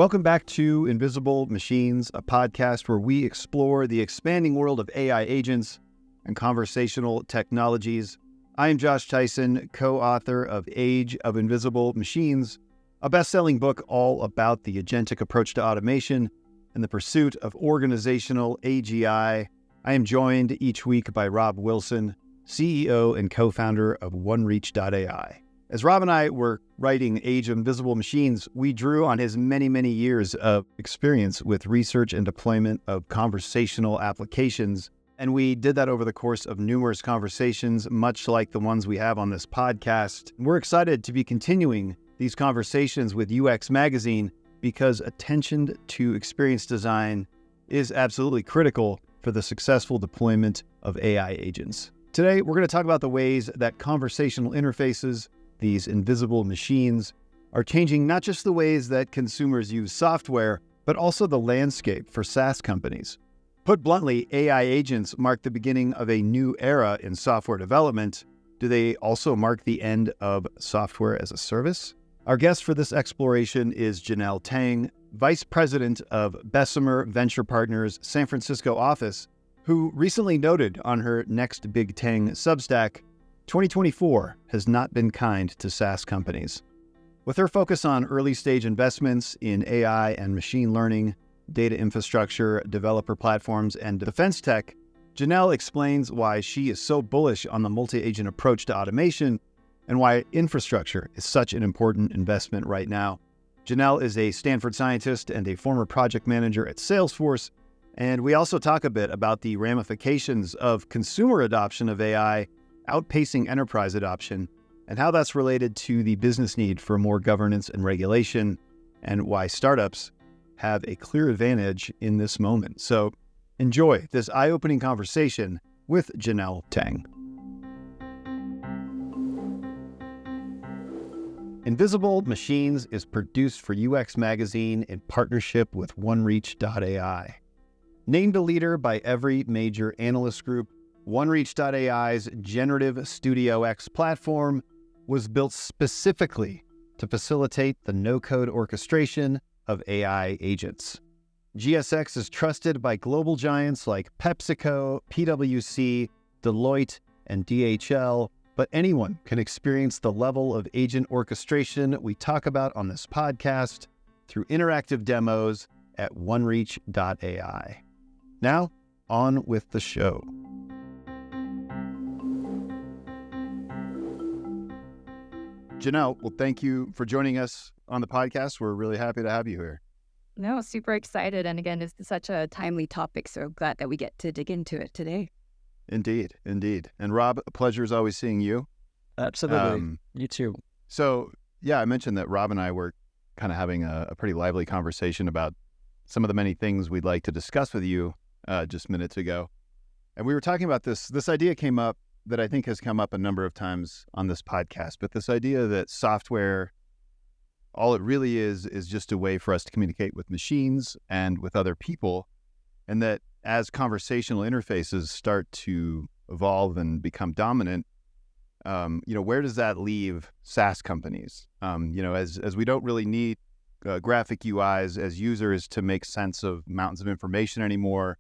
Welcome back to Invisible Machines, a podcast where we explore the expanding world of AI agents and conversational technologies. I am Josh Tyson, co-author of Age of Invisible Machines, a best-selling book all about the agentic approach to automation and the pursuit of organizational AGI. I am joined each week by Rob Wilson, CEO and co-founder of OneReach.ai. As Rob and I were writing Age of Invisible Machines, we drew on his many years of experience with research and deployment of conversational applications. And we did that over the course of numerous conversations, much like the ones we have on this podcast. We're excited to be continuing these conversations with UX Magazine because attention to experience design is absolutely critical for the successful deployment of AI agents. Today, we're going to talk about the ways that conversational interfaces, these invisible machines, are changing not just the ways that consumers use software, but also the landscape for SaaS companies. Put bluntly, AI agents mark the beginning of a new era in software development. Do they also mark the end of software as a service? Our guest for this exploration is Janelle Teng, Vice President of Bessemer Venture Partners' San Francisco office, who recently noted on her Next Big Teng Substack, 2024 has not been kind to SaaS companies. With her focus on early-stage investments in AI and machine learning, data infrastructure, developer platforms, and defense tech, Janelle explains why she is so bullish on the multi-agent approach to automation and why infrastructure is such an important investment right now. Janelle is a Stanford scientist and a former project manager at Salesforce, and we also talk a bit about the ramifications of consumer adoption of AI outpacing enterprise adoption, and how that's related to the business need for more governance and regulation, and why startups have a clear advantage in this moment. So enjoy this eye-opening conversation with Janelle Teng. Invisible Machines is produced for UX Magazine in partnership with OneReach.ai. Named a leader by every major analyst group, OneReach.ai's Generative Studio X platform was built specifically to facilitate the no-code orchestration of AI agents. GSX is trusted by global giants like PepsiCo, PwC, Deloitte, and DHL, but anyone can experience the level of agent orchestration we talk about on this podcast through interactive demos at OneReach.ai. Now, on with the show. Janelle, well, thank you for joining us on the podcast. We're really happy to have you here. No, super excited. And again, it's such a timely topic, so glad that we get to dig into it today. Indeed. And Rob, a pleasure as always seeing you. Absolutely. You too. So, yeah, I mentioned that Rob and I were kind of having a pretty lively conversation about some of the many things we'd like to discuss with you just minutes ago. And we were talking about this idea came up that I think has come up a number of times on this podcast, but this idea that software, all it really is just a way for us to communicate with machines and with other people, and that as conversational interfaces start to evolve and become dominant, where does that leave SaaS companies? As we don't really need graphic UIs as users to make sense of mountains of information anymore,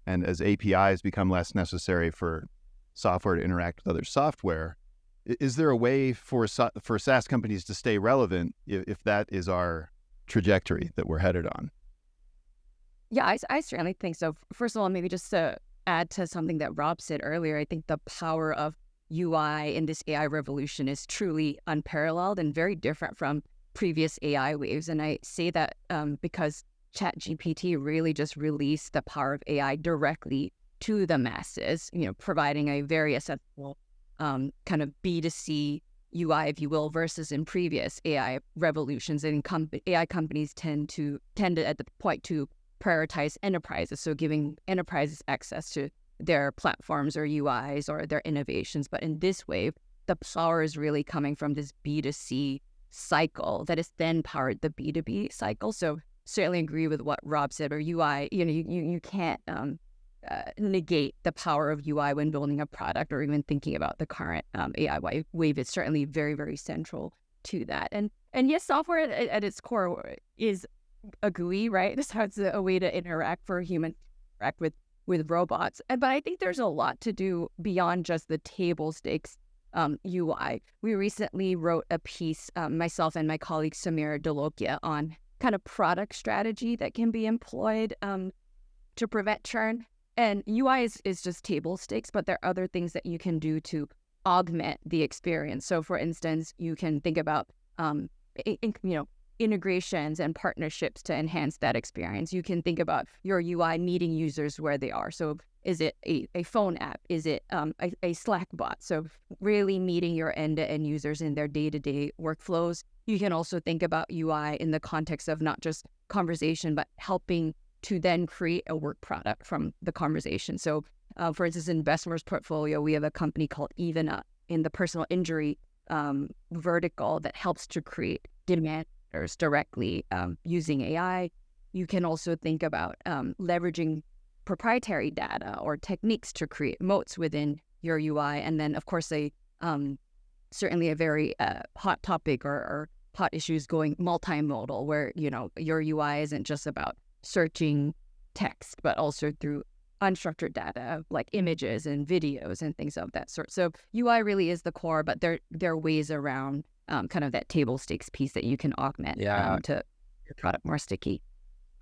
and as APIs become less necessary for software to interact with other software, is there a way for SaaS companies to stay relevant if that is our trajectory that we're headed on? Yeah, I certainly think so. First of all, maybe just to add to something that Rob said earlier, I think the power of UI in this AI revolution is truly unparalleled and very different from previous AI waves. And I say that because ChatGPT really just released the power of AI directly to the masses, providing a very accessible kind of B2C UI, if you will, versus in previous AI revolutions. And AI companies tend at the point to prioritize enterprises, so giving enterprises access to their platforms or UIs or their innovations. But in this wave, the power is really coming from this B2C cycle that has then powered the B2B cycle. So certainly agree with what Rob said, or UI, you can't negate the power of UI when building a product or even thinking about the current AI wave. It's certainly very, very central to that. And yes, software at its core is a GUI, right? So it's a way to interact for humans, interact with robots. But I think there's a lot to do beyond just the table stakes UI. We recently wrote a piece, myself and my colleague Samir Dolokia, on kind of product strategy that can be employed to prevent churn. And UI is just table stakes, but there are other things that you can do to augment the experience. So for instance, you can think about integrations and partnerships to enhance that experience. You can think about your UI meeting users where they are. So is it a phone app? Is it a Slack bot? So really meeting your end-to-end users in their day-to-day workflows. You can also think about UI in the context of not just conversation, but helping to then create a work product from the conversation. So for instance, in Bessemer's portfolio, we have a company called Evena in the personal injury vertical that helps to create demand directly using AI. You can also think about leveraging proprietary data or techniques to create moats within your UI. And then, of course, certainly a very hot topic or hot issue is going multimodal, where your UI isn't just about searching text, but also through unstructured data like images and videos and things of that sort. So UI really is the core, but there are ways around kind of that table stakes piece that you can augment to your product more sticky.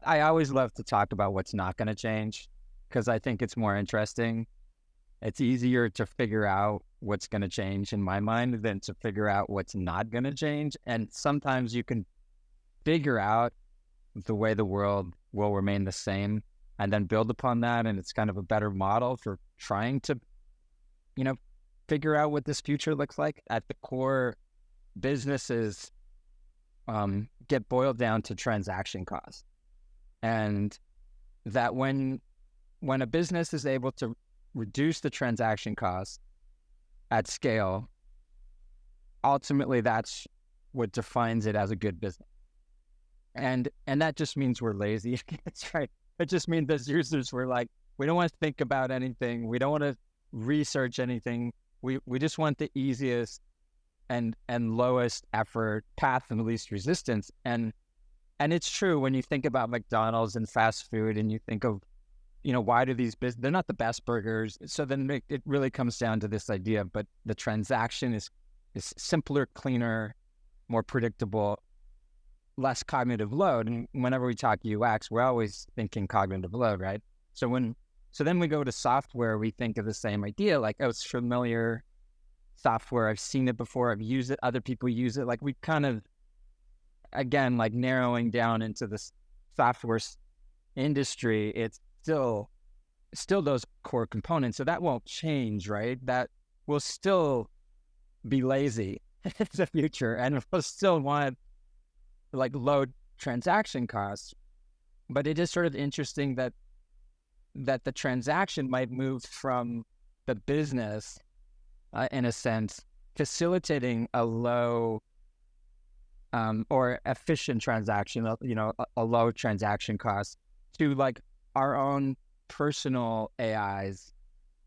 I always love to talk about what's not going to change because I think it's more interesting. It's easier to figure out what's going to change in my mind than to figure out what's not going to change. And sometimes you can figure out the way the world will remain the same and then build upon that. And it's kind of a better model for trying to, figure out what this future looks like. At the core, businesses get boiled down to transaction costs. And that when a business is able to reduce the transaction costs at scale, ultimately that's what defines it as a good business. And that just means we're lazy. That's right. It just means as users, we're like, we don't want to think about anything. We don't want to research anything. We just want the easiest and lowest effort path and the least resistance. And it's true when you think about McDonald's and fast food and you think of, why do they're not the best burgers. So then it really comes down to this idea, but the transaction is simpler, cleaner, more predictable, less cognitive load. And whenever we talk UX, we're always thinking cognitive load, right? So then we go to software, we think of the same idea, like, oh, it's familiar software. I've seen it before. I've used it. Other people use it. Like we kind of, again, like narrowing down into this software industry, it's still those core components. So that won't change, right? That will still be lazy in the future, and we'll still want like low transaction costs. But it is sort of interesting that the transaction might move from the business, in a sense, facilitating a low or efficient transaction, a low transaction cost, to like our own personal AIs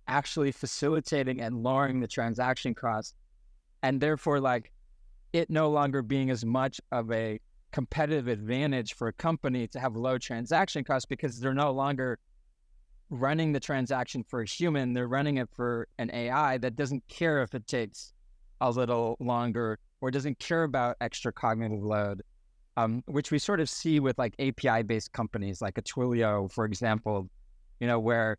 actually facilitating and lowering the transaction cost, and therefore like it no longer being as much of a competitive advantage for a company to have low transaction costs because they're no longer running the transaction for a human. They're running it for an AI that doesn't care if it takes a little longer or doesn't care about extra cognitive load, which we sort of see with like API-based companies like a Twilio, for example, where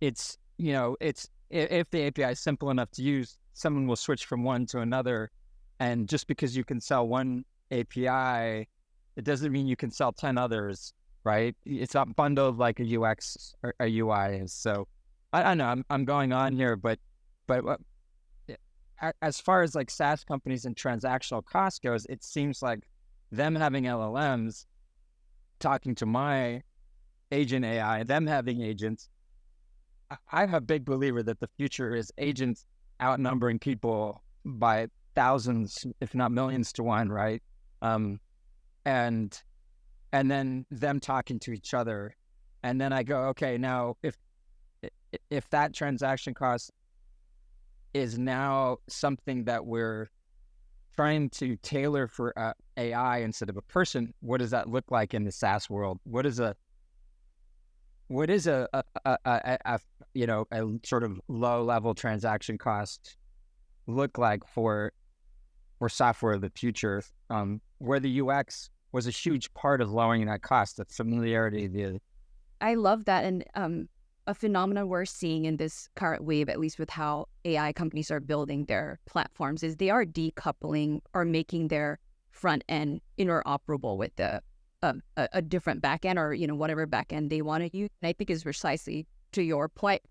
it's if the API is simple enough to use, someone will switch from one to another. And just because you can sell one API, it doesn't mean you can sell 10 others, right? It's not bundled like a UX or a UI is. So I don't know, I'm going on here, but as far as like SaaS companies and transactional cost goes, it seems like them having LLMs talking to my agent AI, them having agents, I'm a big believer that the future is agents outnumbering people by thousands, if not millions to one, right? And then them talking to each other. And then I go, okay, now if that transaction cost is now something that we're trying to tailor for AI instead of a person, what does that look like in the SaaS world? What is a you know, a sort of low level transaction cost look like for software of the future, where the UX was a huge part of lowering that cost, the familiarity. I love that. And a phenomenon we're seeing in this current wave, at least with how AI companies are building their platforms, is they are decoupling or making their front end interoperable with a different back end, or, you know, whatever back end they want to use. And I think is precisely to your point,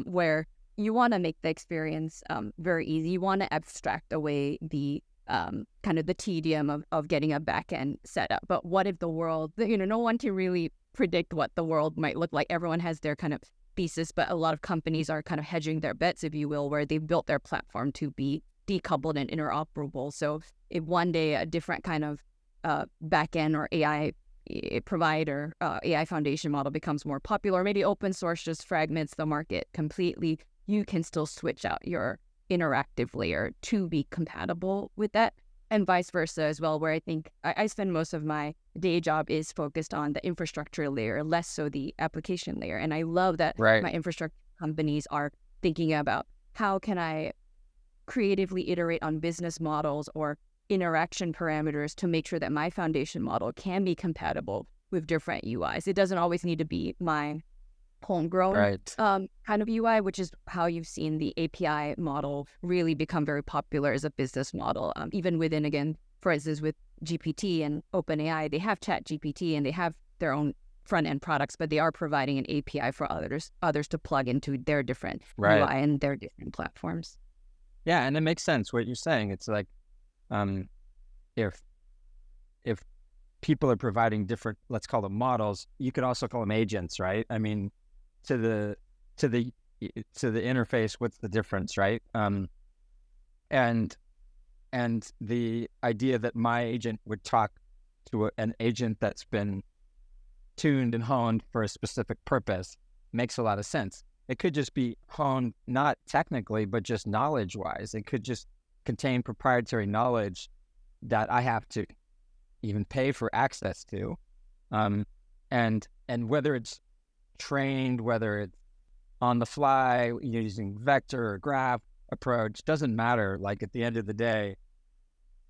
where you want to make the experience very easy. You want to abstract away the kind of the tedium of getting a back end set up. But what if the world, you know, no one can really predict what the world might look like. Everyone has their kind of thesis, but a lot of companies are kind of hedging their bets, if you will, where they've built their platform to be decoupled and interoperable. So if one day a different kind of backend or AI provider, AI foundation model becomes more popular, or maybe open source just fragments the market completely, you can still switch out your interactive layer to be compatible with that, and vice versa as well, where I think I spend most of my day job is focused on the infrastructure layer, less so the application layer. And I love that my infrastructure companies are thinking about how can I creatively iterate on business models or interaction parameters to make sure that my foundation model can be compatible with different UIs. It doesn't always need to be my homegrown kind of UI, which is how you've seen the API model really become very popular as a business model. Even within, again, for instance, with GPT and OpenAI, they have Chat GPT and they have their own front-end products, but they are providing an API for others to plug into their different UI and their different platforms. Yeah, and it makes sense what you're saying. It's like, if people are providing different, let's call them models, you could also call them agents, right? I mean, to the interface, what's the difference, right? And the idea that my agent would talk to an agent that's been tuned and honed for a specific purpose makes a lot of sense. It could just be honed, not technically, but just knowledge-wise. It could just contain proprietary knowledge that I have to even pay for access to. And whether it's trained, whether it's on the fly, using vector or graph approach, doesn't matter. Like, at the end of the day,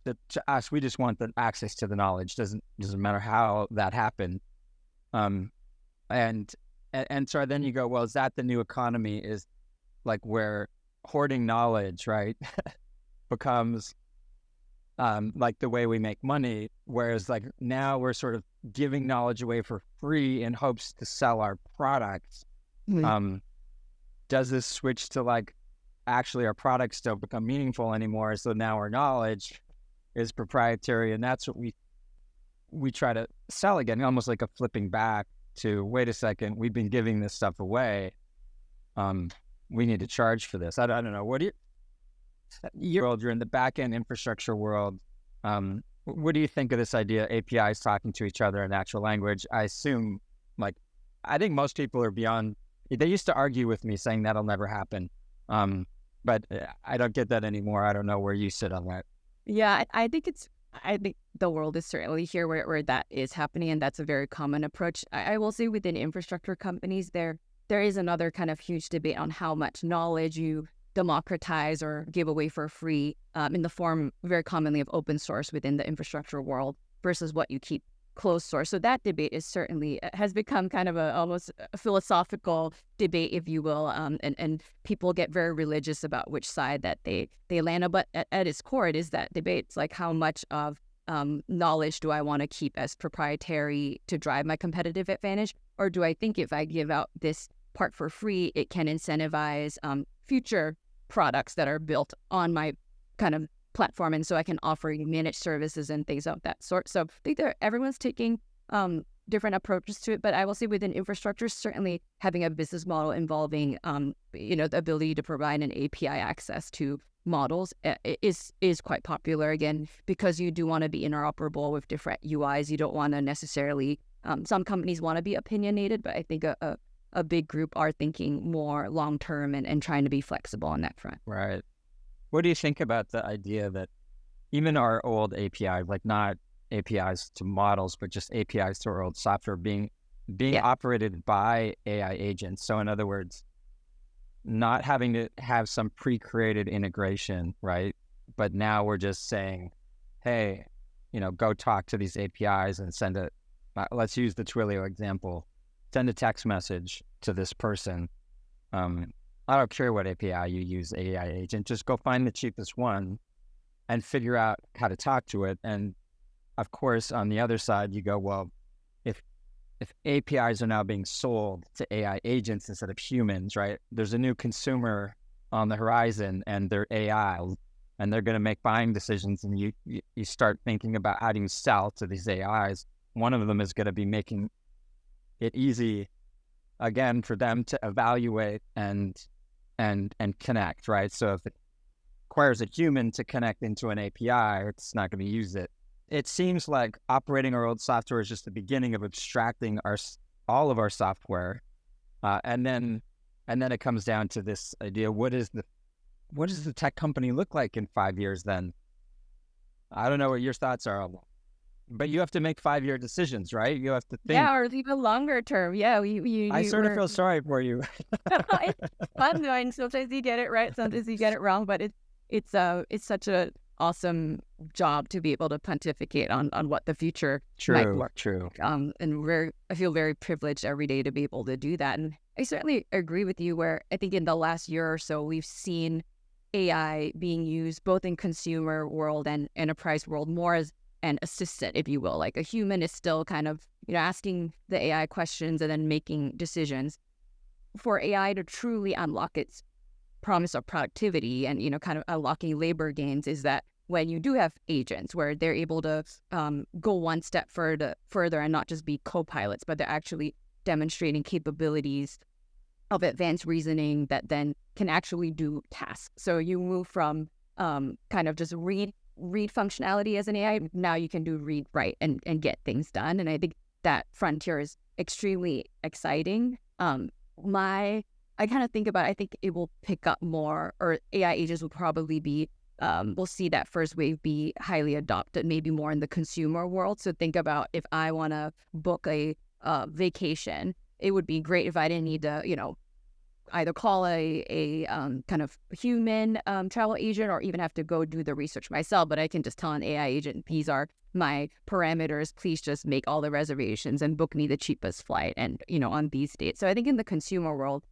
to us, we just want the access to the knowledge. Doesn't matter how that happened. And so then you go, well, is that the new economy? Is like where hoarding knowledge, right, becomes like the way we make money, whereas like now we're sort of giving knowledge away for free in hopes to sell our products. Does this switch to like actually our products don't become meaningful anymore? So now our knowledge is proprietary, and that's what we try to sell again, almost like a flipping back to, wait a second, we've been giving this stuff away. We need to charge for this. I don't know. What do you're in the back end infrastructure world. What do you think of this idea? APIs talking to each other in natural language. I assume, like, I think most people are beyond. They used to argue with me saying that'll never happen. But I don't get that anymore. I don't know where you sit on that. Yeah, I think the world is certainly here where that is happening, and that's a very common approach. I will say within infrastructure companies, there is another kind of huge debate on how much knowledge you democratize or give away for free in the form very commonly of open source within the infrastructure world versus what you keep closed source. So that debate is certainly has become kind of almost a philosophical debate, if you will, and people get very religious about which side that they land on. But at its core, it is that debate. It's like, how much of knowledge do I want to keep as proprietary to drive my competitive advantage? Or do I think if I give out this part for free, it can incentivize future products that are built on my kind of platform, and so I can offer you managed services and things of that sort. So I think everyone's taking different approaches to it, but I will say within infrastructure, certainly having a business model involving the ability to provide an API access to models is quite popular, again, because you do want to be interoperable with different UIs. You don't want to necessarily some companies want to be opinionated, but I think a big group are thinking more long-term and trying to be flexible on that front. Right. What do you think about the idea that, even our old APIs, like not APIs to models, but just APIs to our old software being operated by AI agents. So in other words, not having to have some pre-created integration, right? But now we're just saying, hey, go talk to these APIs and send it. Let's use the Twilio example. Send a text message to this person. I don't care what API you use, AI agent, just go find the cheapest one and figure out how to talk to it. And of course, on the other side, you go, well, if APIs are now being sold to AI agents instead of humans, right? There's a new consumer on the horizon and they're AI and they're going to make buying decisions. And you start thinking about how do you sell to these AIs. One of them is going to be making it easy, again, for them to evaluate and connect, right? So if it requires a human to connect into an API, it's not going to use it. It seems like operating our old software is just the beginning of abstracting all of our software, and then it comes down to this idea: what does the tech company look like in 5 years? Then I don't know what your thoughts are, but you have to make 5-year decisions, right? You have to think. Yeah, or even longer term. Yeah, I sort of feel sorry for you. It's fun though, and sometimes you get it right, sometimes you get it wrong, but it's such a awesome job to be able to pontificate on what the future might look. True. And I feel very privileged every day to be able to do that. And I certainly agree with you where I think in the last year or so, we've seen AI being used both in consumer world and enterprise world more as an assistant, if you will. Like a human is still kind of, asking the AI questions and then making decisions. For AI to truly unlock its promise of productivity and, kind of unlocking labor gains is that when you do have agents where they're able to go one step further and not just be co-pilots, but they're actually demonstrating capabilities of advanced reasoning that then can actually do tasks. So you move from kind of just read functionality as an AI. Now you can do read, write, and get things done. And I think that frontier is extremely exciting. I kind of think about, I think it will pick up more, or AI agents will probably be, we'll see that first wave be highly adopted, maybe more in the consumer world. So think about if I want to book a vacation, it would be great if I didn't need to, either call a kind of human travel agent or even have to go do the research myself. But I can just tell an AI agent, these are my parameters. Please just make all the reservations and book me the cheapest flight and, on these dates. So I think in the consumer world,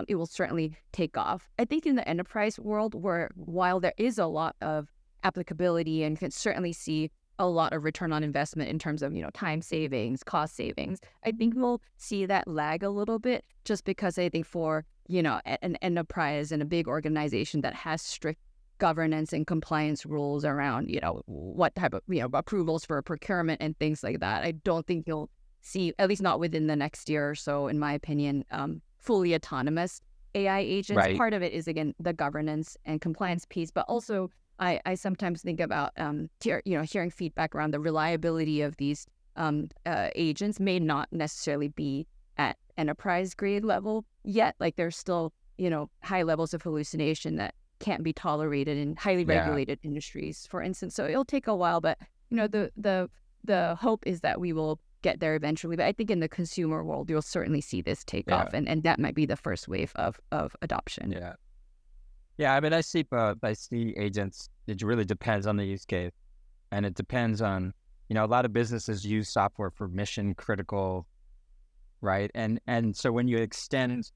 it will certainly take off. I think in the enterprise world, where while there is a lot of applicability and can certainly see a lot of return on investment in terms of, time savings, cost savings, I think we'll see that lag a little bit just because I think for, an enterprise and a big organization that has strict governance and compliance rules around, what type of, approvals for procurement and things like that, I don't think you'll see, at least not within the next year or so, in my opinion, fully autonomous AI agents. Right. Part of it is, again, the governance and compliance piece, but also I sometimes think about, hearing feedback around the reliability of these agents may not necessarily be at enterprise grade level yet. Like there's still, high levels of hallucination that can't be tolerated in highly regulated industries, for instance. So it'll take a while, but, the hope is that we will get there eventually. But I think in the consumer world, you'll certainly see this take off, and that might be the first wave of adoption. Yeah, I mean, I see both. I see agents. It really depends on the use case, and it depends on, a lot of businesses use software for mission critical, right? And so when you extend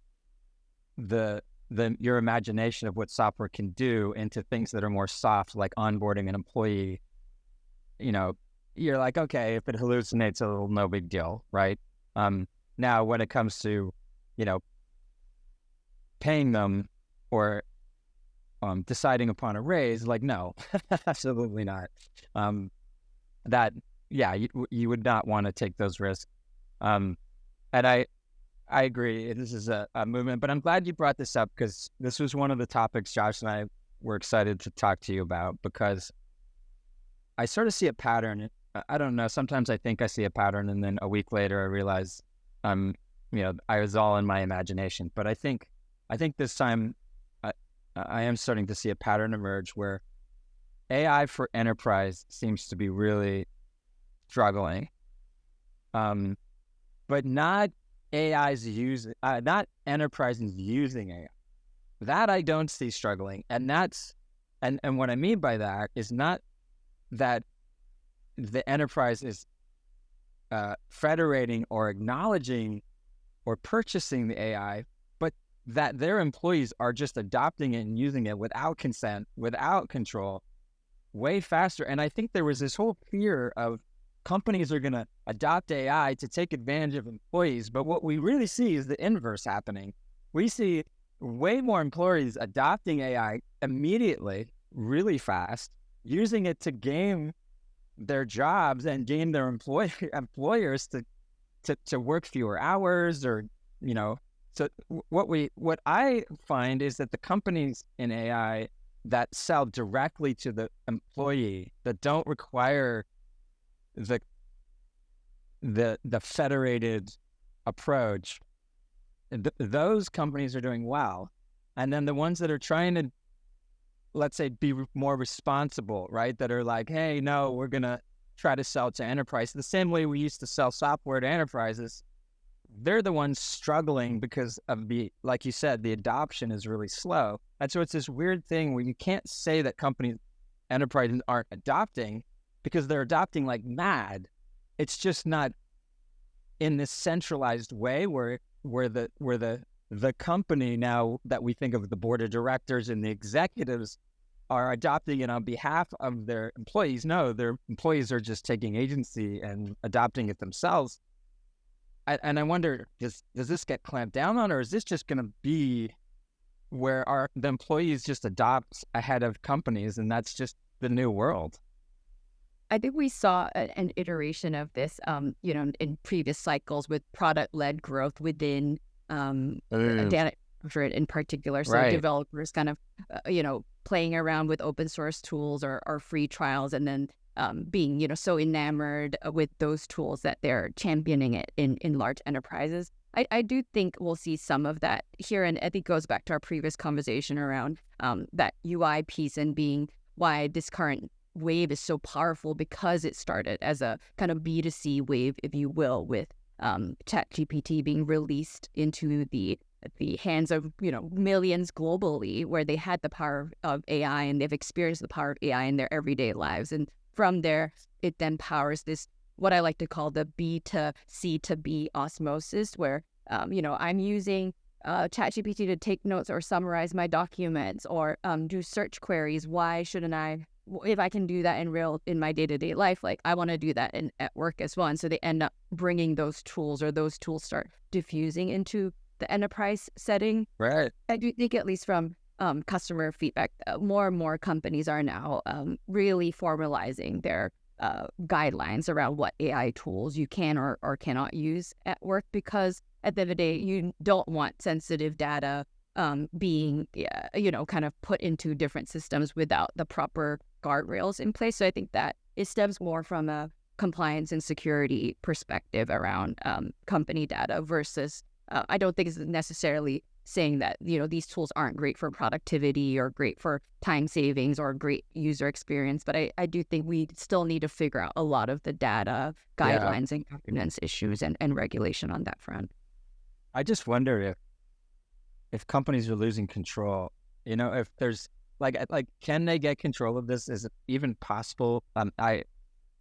your imagination of what software can do into things that are more soft, like onboarding an employee, you're like, okay, if it hallucinates a little, no big deal, right? Now, when it comes to, paying them or deciding upon a raise, like, no, absolutely not. You would not want to take those risks. And I agree, this is a movement, but I'm glad you brought this up because this was one of the topics Josh and I were excited to talk to you about, because I sort of see a pattern. I don't know, sometimes I think I see a pattern and then a week later I realize I was all in my imagination. But I think this time I am starting to see a pattern emerge where AI for enterprise seems to be really struggling, but not not enterprises using AI. That I don't see struggling, and what I mean by that is not that the enterprise is federating or acknowledging or purchasing the AI, but that their employees are just adopting it and using it without consent, without control, way faster. And I think there was this whole fear of companies are going to adopt AI to take advantage of employees. But what we really see is the inverse happening. We see way more employees adopting AI immediately, really fast, using it to game their jobs and game their employers to work fewer hours, or, you know. So what I find is that the companies in AI that sell directly to the employee, that don't require the federated approach, those companies are doing well. And then the ones that are trying to, let's say, be more responsible, right? That are like, hey, no, we're going to try to sell to enterprise the same way we used to sell software to enterprises. They're the ones struggling because of like you said, the adoption is really slow. And so it's this weird thing where you can't say that enterprises aren't adopting, because they're adopting like mad. It's just not in this centralized way where the company, now that we think of the board of directors and the executives, are adopting it on behalf of their employees. No, their employees are just taking agency and adopting it themselves. And I wonder, does this get clamped down on, or is this just going to be where the employees just adopt ahead of companies, and that's just the new world? I think we saw an iteration of this, in previous cycles with product-led growth within data in particular. So developers kind of, playing around with open source tools or free trials, and then being, so enamored with those tools that they're championing it in large enterprises. I do think we'll see some of that here, and I think it goes back to our previous conversation around that UI piece and being why this current wave is so powerful, because it started as a kind of B2C wave, if you will, with ChatGPT being released into the hands of millions globally, where they had the power of AI and they've experienced the power of AI in their everyday lives. And from there, it then powers this, what I like to call the B to C to B osmosis, where I'm using ChatGPT to take notes or summarize my documents or do search queries. Why shouldn't I? If I can do that in my day-to-day life, like I want to do that at work as well. And so they end up bringing those tools, or those tools start diffusing into the enterprise setting. Right. I do think, at least from customer feedback, more and more companies are now really formalizing their guidelines around what AI tools you can or cannot use at work, because at the end of the day, you don't want sensitive data being, kind of put into different systems without the proper guardrails in place. So I think that it stems more from a compliance and security perspective around company data versus, I don't think it's necessarily saying that, these tools aren't great for productivity or great for time savings or great user experience. But I do think we still need to figure out a lot of the data guidelines and governance issues and regulation on that front. I just wonder if companies are losing control, if there's like, can they get control of this? Is it even possible?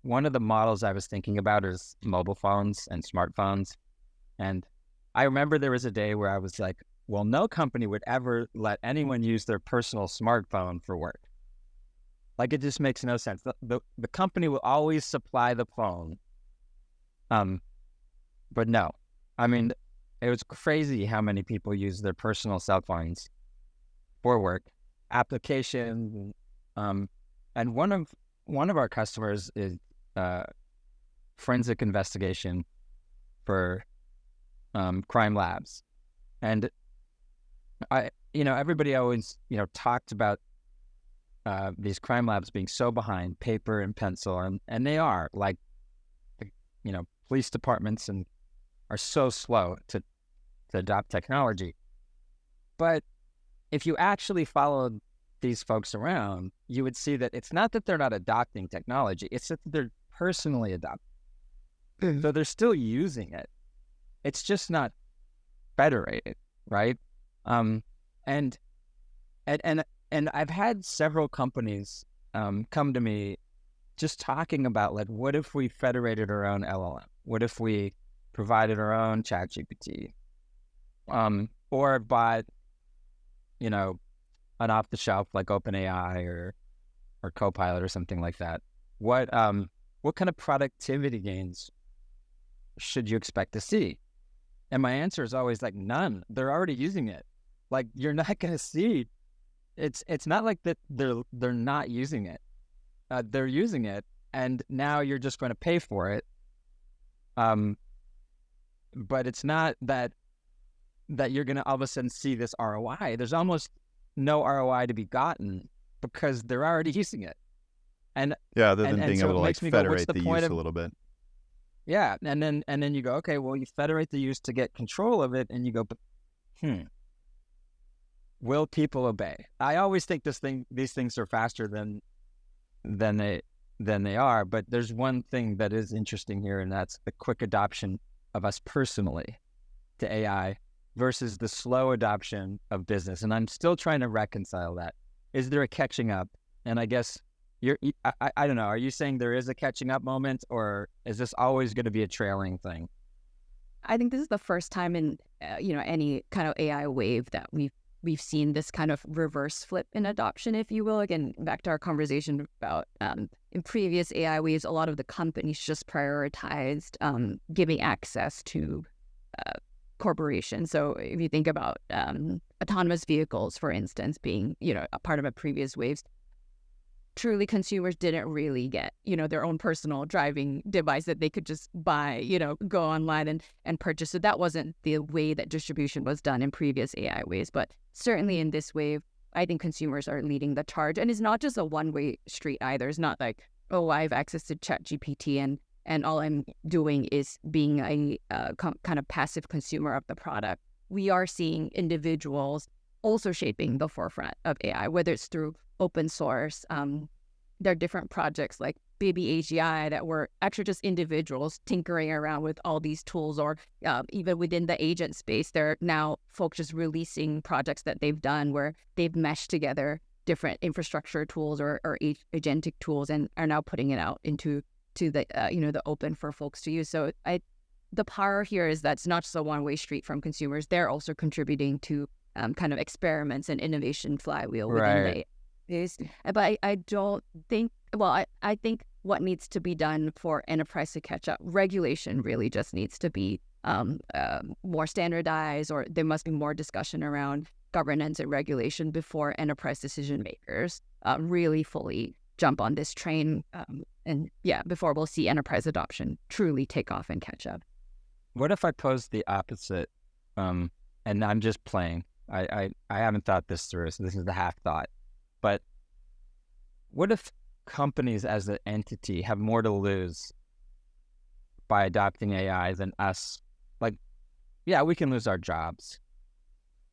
One of the models I was thinking about is mobile phones and smartphones. And I remember there was a day where I was like, well, no company would ever let anyone use their personal smartphone for work. Like, it just makes no sense. The company will always supply the phone. But no, I mean, it was crazy how many people use their personal cell phones for work application. And one of our customers is forensic investigation for crime labs. And everybody always, talked about these crime labs being so behind paper and pencil, and they are, like, police departments are so slow to adopt technology. But if you actually followed these folks around, you would see that it's not that they're not adopting technology, it's that they're personally adopting. So they're still using it. It's just not federated, right? And I've had several companies come to me just talking about, like, what if we federated our own LLM? What if we provided our own ChatGPT? Or bought, an off-the-shelf like OpenAI or Copilot or something like that. What kind of productivity gains should you expect to see? And my answer is always like, none. They're already using it. Like, you're not going to see. It's not like that they're not using it. They're using it, and now you're just going to pay for it. But it's not that you're going to all of a sudden see this ROI. There's almost no ROI to be gotten because they're already using it. And other than being so able to like federate the use a little bit. Yeah, and then you go, okay, well, you federate the use to get control of it, and you go, will people obey? I always think these things are faster than they are, but there's one thing that is interesting here, and that's the quick adoption of us personally to AI versus the slow adoption of business. And I'm still trying to reconcile that. Is there a catching up? And I guess I don't know. Are you saying there is a catching up moment, or is this always going to be a trailing thing? I think this is the first time in any kind of AI wave that we've seen this kind of reverse flip in adoption, if you will. Again, back to our conversation about in previous AI waves, a lot of the companies just prioritized giving access to corporations. So if you think about autonomous vehicles, for instance, being a part of a previous waves, truly consumers didn't really get their own personal driving device that they could just buy, go online and purchase. So that wasn't the way that distribution was done in previous AI waves. But certainly in this wave, I think consumers are leading the charge. And it's not just a one-way street either. It's not like, oh, I have access to ChatGPT and all I'm doing is being a kind of passive consumer of the product. We are seeing individuals also shaping the forefront of AI, whether it's through open source. There are different projects like Baby AGI that were actually just individuals tinkering around with all these tools, or even within the agent space, there are now folks just releasing projects that they've done where they've meshed together different infrastructure tools or agentic tools and are now putting it out into the open for folks to use. So the power here is that it's not just a one-way street from consumers. They're also contributing to kind of experiments and innovation flywheel within the is. But I don't think, I think what needs to be done for enterprise to catch up, regulation really just needs to be more standardized, or there must be more discussion around governance and regulation before enterprise decision makers really fully jump on this train. Before we'll see enterprise adoption truly take off and catch up. What if I pose the opposite? And I'm just playing. I haven't thought this through, so this is the half thought. But what if companies as an entity have more to lose by adopting AI than us? Like, yeah, we can lose our jobs,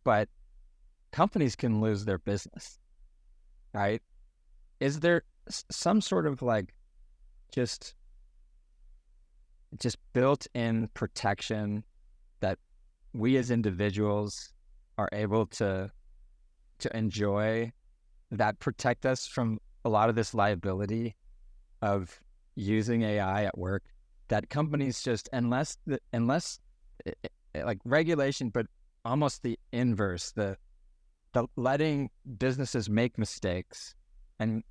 but companies can lose their business, right? Is there some sort of like just built-in protection that we as individuals are able to enjoy that protect us from a lot of this liability of using AI at work, that companies just, unless like regulation, but almost the inverse, the letting businesses make mistakes and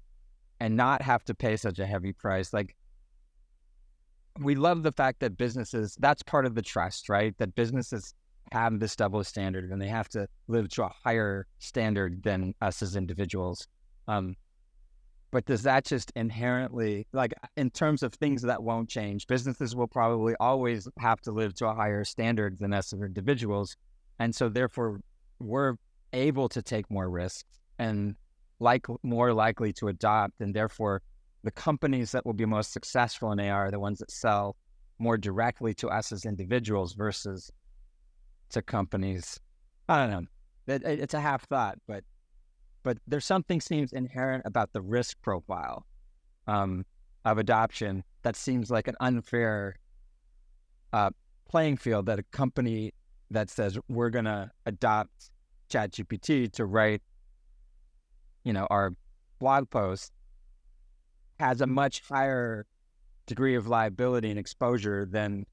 not have to pay such a heavy price. Like, we love the fact that businesses, that's part of the trust, right? That businesses have this double standard and they have to live to a higher standard than us as individuals. But does that just inherently, like in terms of things that won't change, businesses will probably always have to live to a higher standard than us as individuals. And so therefore we're able to take more risks and more likely to adopt. And therefore the companies that will be most successful in AI are the ones that sell more directly to us as individuals versus to companies. I don't know. It's a half thought, but but there's something seems inherent about the risk profile of adoption that seems like an unfair playing field, that a company that says we're going to adopt ChatGPT to write, our blog post has a much higher degree of liability and exposure than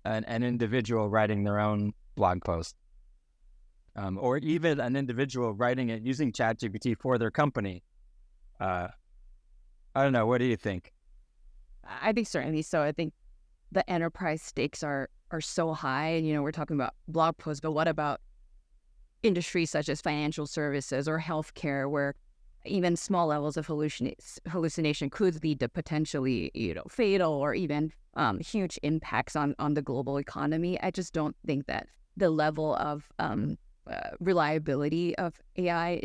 an individual writing their own blog post, or even an individual writing it using ChatGPT for their company. I don't know. What do you think? I think certainly so. I think the enterprise stakes are so high, and we're talking about blog posts, but what about industries such as financial services or healthcare, where even small levels of hallucination could lead to potentially, fatal or even huge impacts on the global economy. I just don't think that the level of reliability of AI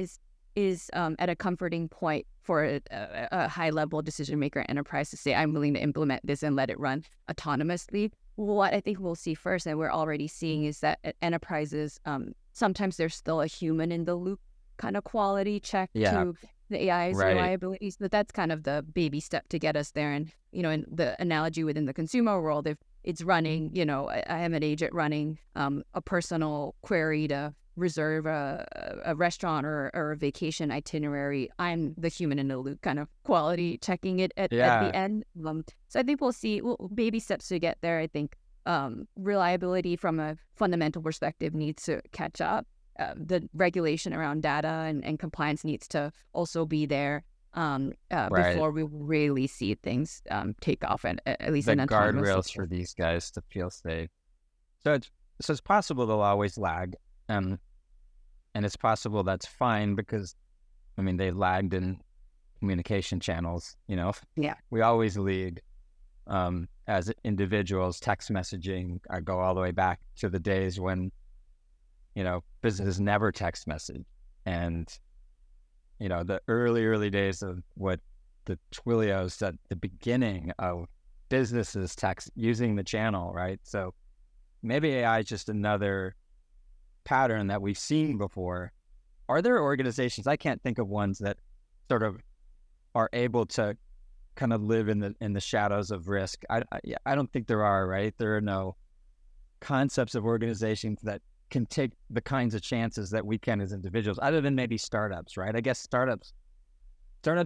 is at a comforting point for a high-level decision-maker enterprise to say, I'm willing to implement this and let it run autonomously. What I think we'll see first, and we're already seeing, is that at enterprises, sometimes there's still a human-in-the-loop kind of quality check to the AI's reliability. So that's kind of the baby step to get us there. And, in the analogy within the consumer world, if it's running, I have an agent running a personal query to reserve a restaurant or a vacation itinerary, I'm the human in the loop kind of quality checking it at the end. So I think we'll see baby steps to get there. I think reliability from a fundamental perspective needs to catch up. The regulation around data and compliance needs to also be there before we really see things take off, and at least the in autonomous guardrails for these guys to feel safe. So it's possible they'll always lag, and it's possible that's fine because, they lagged in communication channels. We always lead as individuals. Text messaging, I go all the way back to the days when businesses never text message, and the early days of what the Twilios at the beginning of businesses text using the channel, right? So maybe AI is just another pattern that we've seen before. Are there organizations, I can't think of ones, that sort of are able to kind of live in the shadows of risk? I don't think there are, right? There are no concepts of organizations that can take the kinds of chances that we can as individuals, other than maybe startups, right? I guess startups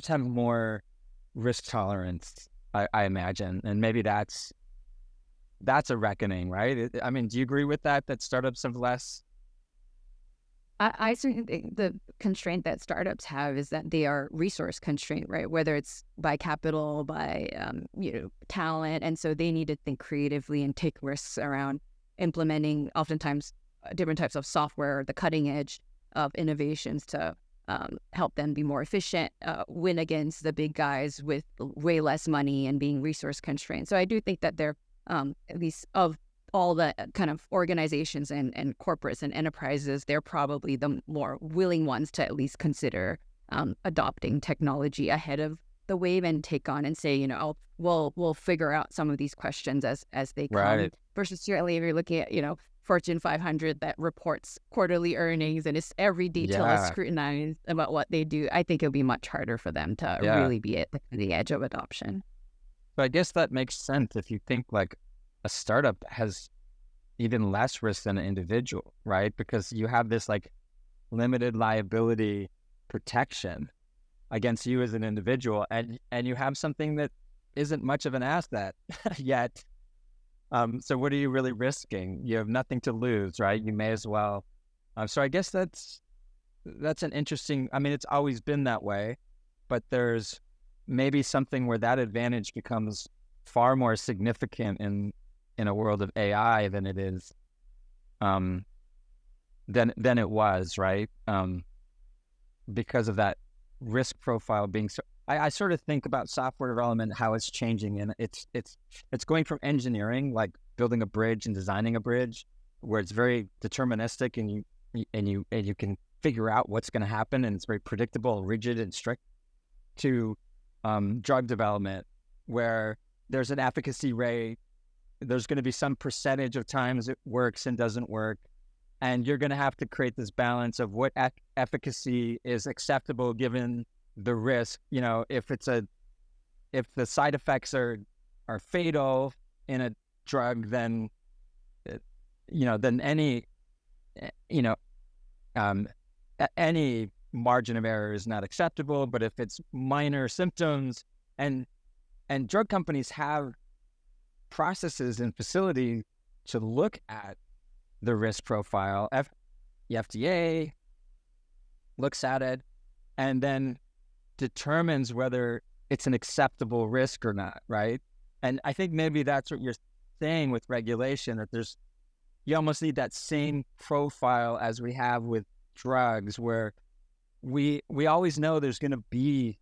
have more risk tolerance, I imagine, and maybe that's a reckoning, right? Do you agree with that startups have less? I certainly think the constraint that startups have is that they are resource constrained, right? Whether it's by capital, by talent, and so they need to think creatively and take risks around implementing oftentimes different types of software, the cutting edge of innovations to help them be more efficient, win against the big guys with way less money and being resource constrained. So I do think that they're, at least of all the kind of organizations and corporates and enterprises, they're probably the more willing ones to at least consider adopting technology ahead of the wave and take on and say, we'll figure out some of these questions as they come. Right. Versus certainly if you're looking at, Fortune 500 that reports quarterly earnings and it's every detail is scrutinized about what they do, I think it'll be much harder for them to really be at the edge of adoption. But I guess that makes sense if you think like a startup has even less risk than an individual, right? Because you have this like limited liability protection against you as an individual, and you have something that isn't much of an asset yet. So what are you really risking? You have nothing to lose, right? You may as well. So I guess that's an interesting, it's always been that way, but there's maybe something where that advantage becomes far more significant in a world of AI than it is, than it was, right? Because of that risk profile being so. I sort of think about software development, how it's changing, and it's going from engineering, like building a bridge and designing a bridge, where it's very deterministic and you can figure out what's going to happen, and it's very predictable, rigid, and strict, to drug development, where there's an efficacy rate, there's going to be some percentage of times it works and doesn't work, And you're going to have to create this balance of what efficacy is acceptable given the risk. If the side effects are fatal in a drug, then any any margin of error is not acceptable. But if it's minor symptoms, and drug companies have processes and facility to look at the risk profile, the FDA looks at it and then determines whether it's an acceptable risk or not, right? And I think maybe that's what you're saying with regulation, that you almost need that same profile as we have with drugs, where we always know there's going to be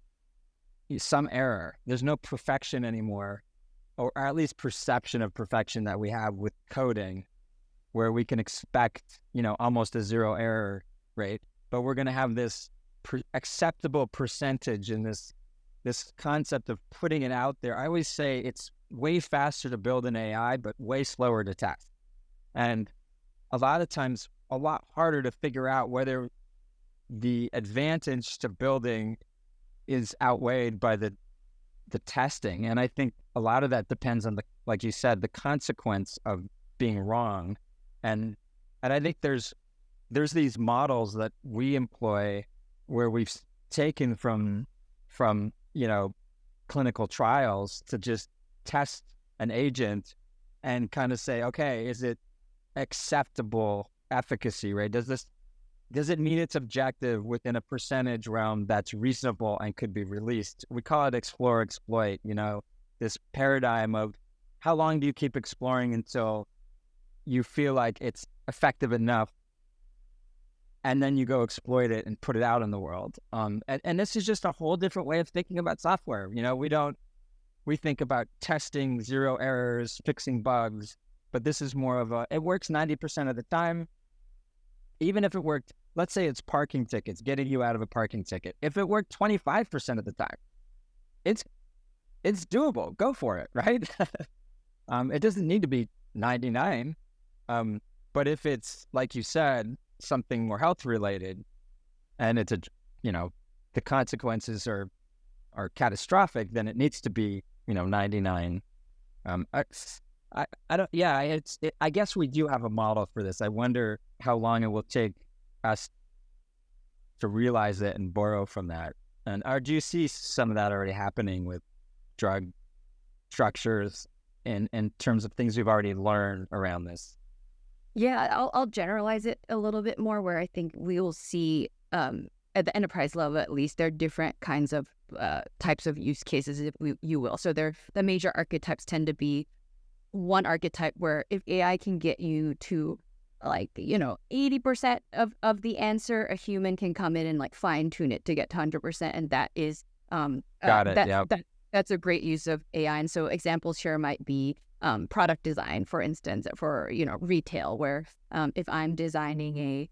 some error. There's no perfection anymore, or at least perception of perfection that we have with coding, where we can expect, almost a zero error rate, but we're going to have this acceptable percentage in this concept of putting it out there. I always say it's way faster to build an AI, but way slower to test. And a lot of times, a lot harder to figure out whether the advantage to building is outweighed by the testing. And I think a lot of that depends on like you said, the consequence of being wrong. And I think there's these models that we employ where we've taken from clinical trials to just test an agent and kind of say, okay, is it acceptable efficacy, right? Does it meet its objective within a percentage realm that's reasonable and could be released? We call it explore, exploit, this paradigm of how long do you keep exploring until you feel like it's effective enough, and then you go exploit it and put it out in the world. And this is just a whole different way of thinking about software. We think about testing, zero errors, fixing bugs, but this is more of it works 90% of the time. Even if it worked, let's say it's parking tickets, getting you out of a parking ticket. If it worked 25% of the time, it's doable. Go for it, right? It doesn't need to be 99. But if it's, like you said, something more health related, and it's the consequences are catastrophic, then it needs to be 99. I guess we do have a model for this. I wonder how long it will take us to realize it and borrow from that. And do you see some of that already happening with drug structures in terms of things we've already learned around this? Yeah, I'll generalize it a little bit more, where I think we will see at the enterprise level, at least, there are different kinds of types of use cases, if you will. So the major archetypes tend to be one archetype where if AI can get you to 80% of the answer, a human can come in and fine tune it to get to 100%, and that is got it. That's a great use of AI. And so examples here might be product design, for instance, for retail, where if I'm designing a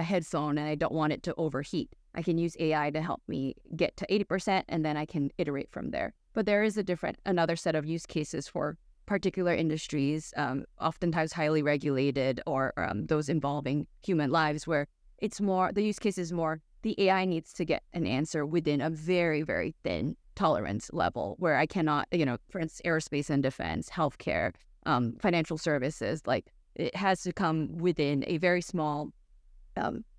headphone and I don't want it to overheat, I can use AI to help me get to 80%, and then I can iterate from there. But there is another set of use cases for particular industries, oftentimes highly regulated, or those involving human lives, where the use case is more the AI needs to get an answer within a very, very thin tolerance level, where I cannot, for instance, aerospace and defense, healthcare, financial services, it has to come within a very small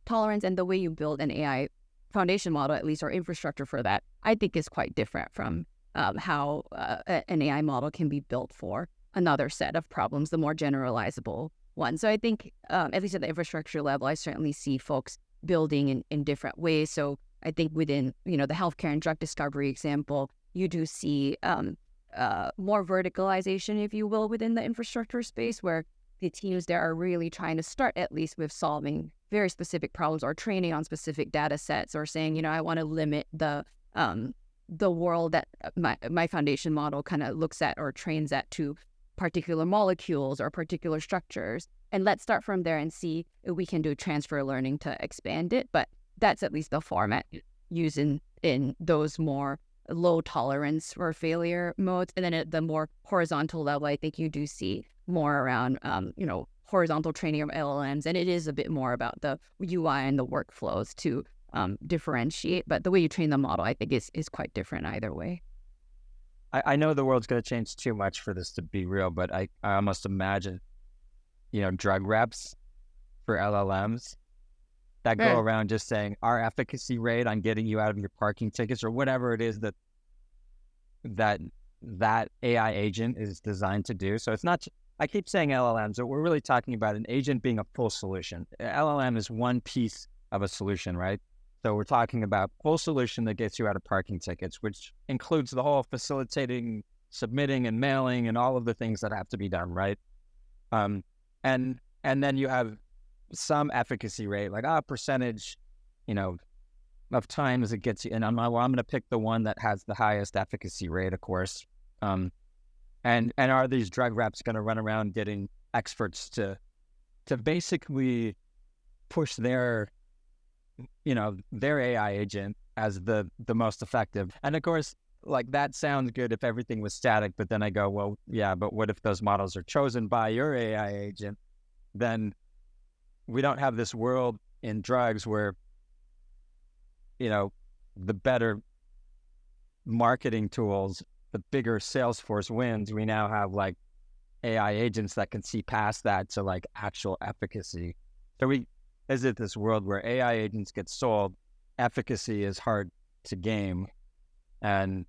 tolerance. And the way you build an AI foundation model, at least, or infrastructure for that, I think is quite different from how an AI model can be built for another set of problems, the more generalizable one. So I think, at least at the infrastructure level, I certainly see folks building in different ways. So I think within, the healthcare and drug discovery example, you do see more verticalization, if you will, within the infrastructure space, where the teams there are really trying to start at least with solving very specific problems, or training on specific data sets, or saying, I want to limit the world that my foundation model kind of looks at or trains at to particular molecules or particular structures. And let's start from there and see if we can do transfer learning to expand it. But that's at least the format used in those more low tolerance for failure modes. And then at the more horizontal level, I think you do see more around, horizontal training of LLMs, and it is a bit more about the UI and the workflows to differentiate. But the way you train the model, I think, is quite different either way. I know the world's going to change too much for this to be real, but I almost imagine, drug reps for LLMs that go around just saying our efficacy rate on getting you out of your parking tickets or whatever it is that AI agent is designed to do. So it's not, I keep saying LLMs, but we're really talking about an agent being a full solution. LLM is one piece of a solution, right? So we're talking about full solution that gets you out of parking tickets, which includes the whole facilitating, submitting and mailing and all of the things that have to be done, right? And then you have some efficacy rate, like percentage, of times it gets you. And I'm going to pick the one that has the highest efficacy rate, of course. And are these drug reps going to run around getting experts to basically push their AI agent as the most effective? And of course, like that sounds good if everything was static, but then I go, well, yeah, but what if those models are chosen by your AI agent? Then we don't have this world in drugs where, the better marketing tools, the bigger Salesforce wins. We now have like AI agents that can see past that to like actual efficacy. So is it this world where AI agents get sold, efficacy is hard to game, and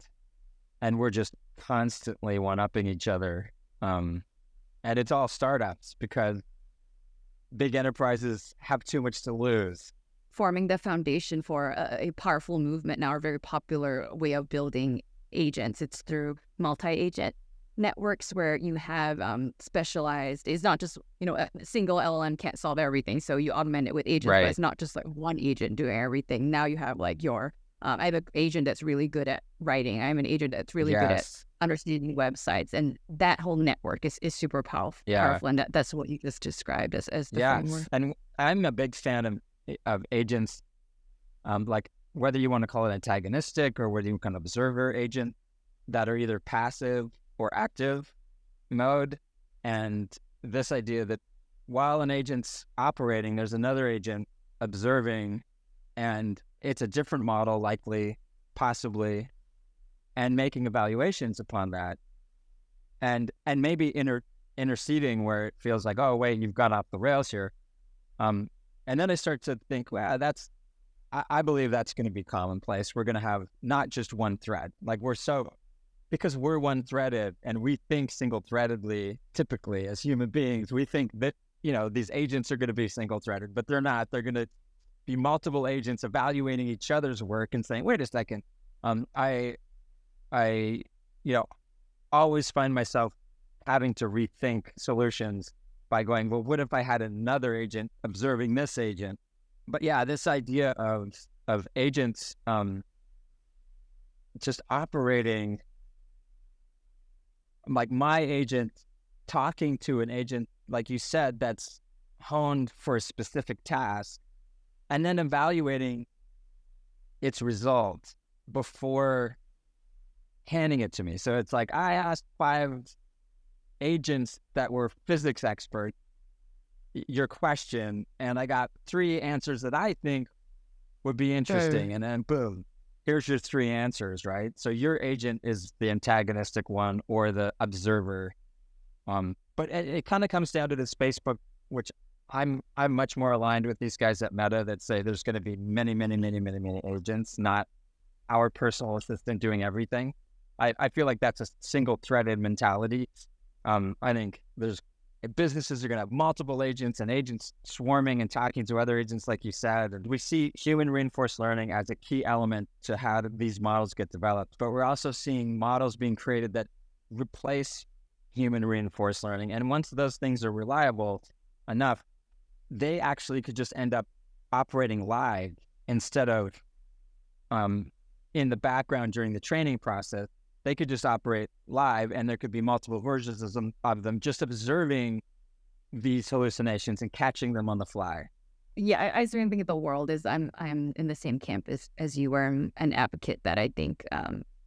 we're just constantly one-upping each other. And it's all startups because big enterprises have too much to lose. Forming the foundation for a powerful movement now, a very popular way of building agents. It's through multi-agent networks where you have specialized. It's not just, a single LLM can't solve everything. So you augment it with agents, right. But it's not just like one agent doing everything. Now you have like I have an agent that's really good at writing. I have an agent that's really good at understanding websites. And that whole network is super powerful. Powerful. And that's what you just described as the framework. And I'm a big fan of agents, like whether you want to call it antagonistic or whether you can observer agent that are either passive or active mode. And this idea that while an agent's operating, there's another agent observing, and it's a different model, likely, possibly, and making evaluations upon that. And maybe interceding where it feels like, oh, wait, you've gone off the rails here. And then I start to think, well, I believe that's going to be commonplace. We're going to have not just one thread. Like because we're one-threaded and we think single-threadedly, typically as human beings, we think that, these agents are going to be single-threaded, but they're not. They're going to be multiple agents evaluating each other's work and saying, wait a second, I always find myself having to rethink solutions by going, well, what if I had another agent observing this agent? But yeah, this idea of agents just operating, like my agent talking to an agent, like you said, that's honed for a specific task, and then evaluating its results before handing it to me. So it's like I asked 5 agents that were physics experts your question, and I got 3 answers that I think would be interesting. And then boom, here's your 3 answers, right? So your agent is the antagonistic one or the observer. But it kind of comes down to this Facebook, which I'm much more aligned with these guys at Meta that say there's going to be many, many, many, many, many agents, not our personal assistant doing everything. I feel like that's a single-threaded mentality. I think businesses are going to have multiple agents and agents swarming and talking to other agents, like you said. And we see human reinforced learning as a key element to how these models get developed. But we're also seeing models being created that replace human reinforced learning. And once those things are reliable enough, they actually could just end up operating live instead of in the background during the training process. They could just operate live, and there could be multiple versions of them just observing these hallucinations and catching them on the fly. Yeah, I certainly think the world is, I'm in the same camp as you are. I'm an advocate that I think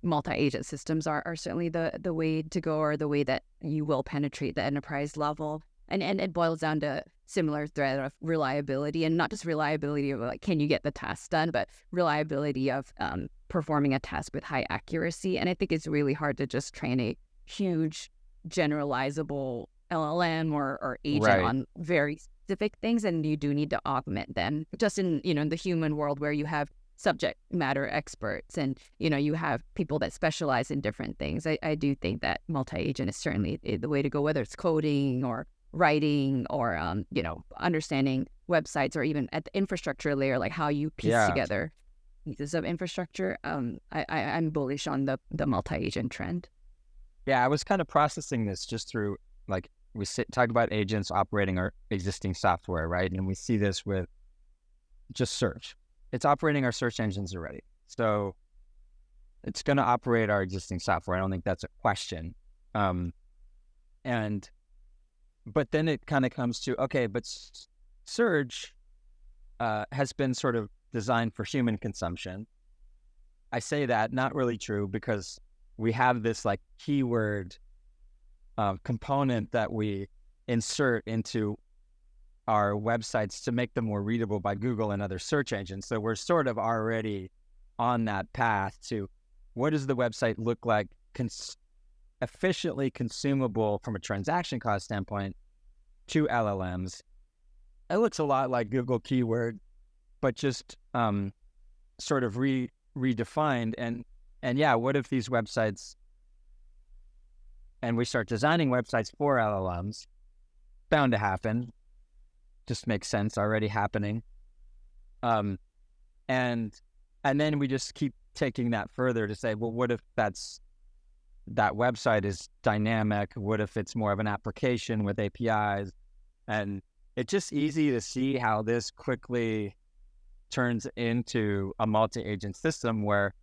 multi-agent systems are certainly the way to go, or the way that you will penetrate the enterprise level. and it boils down to similar thread of reliability, and not just reliability of like, can you get the task done, but reliability of performing a task with high accuracy. And I think it's really hard to just train a huge generalizable LLM or agent on very specific things, and you do need to augment them just in, in the human world where you have subject matter experts and, you have people that specialize in different things. I do think that multi-agent is certainly the way to go, whether it's coding or writing or, understanding websites, or even at the infrastructure layer, like how you piece together pieces of infrastructure. I'm bullish on the multi-agent trend. Yeah, I was kind of processing this just through, like, we talk about agents operating our existing software, right? And we see this with just search. It's operating our search engines already. So it's going to operate our existing software. I don't think that's a question. But then it kind of comes to, okay, but search has been sort of designed for human consumption. I say that, not really true, because we have this like keyword component that we insert into our websites to make them more readable by Google and other search engines. So we're sort of already on that path to what does the website look like efficiently consumable from a transaction cost standpoint to LLMs. It looks a lot like Google keyword, but just sort of redefined. And yeah, what if these websites, and we start designing websites for LLMs, bound to happen, just makes sense, already happening. And then we just keep taking that further to say, well, what if that website is dynamic? What if it's more of an application with APIs? And it's just easy to see how this quickly turns into a multi-agent system where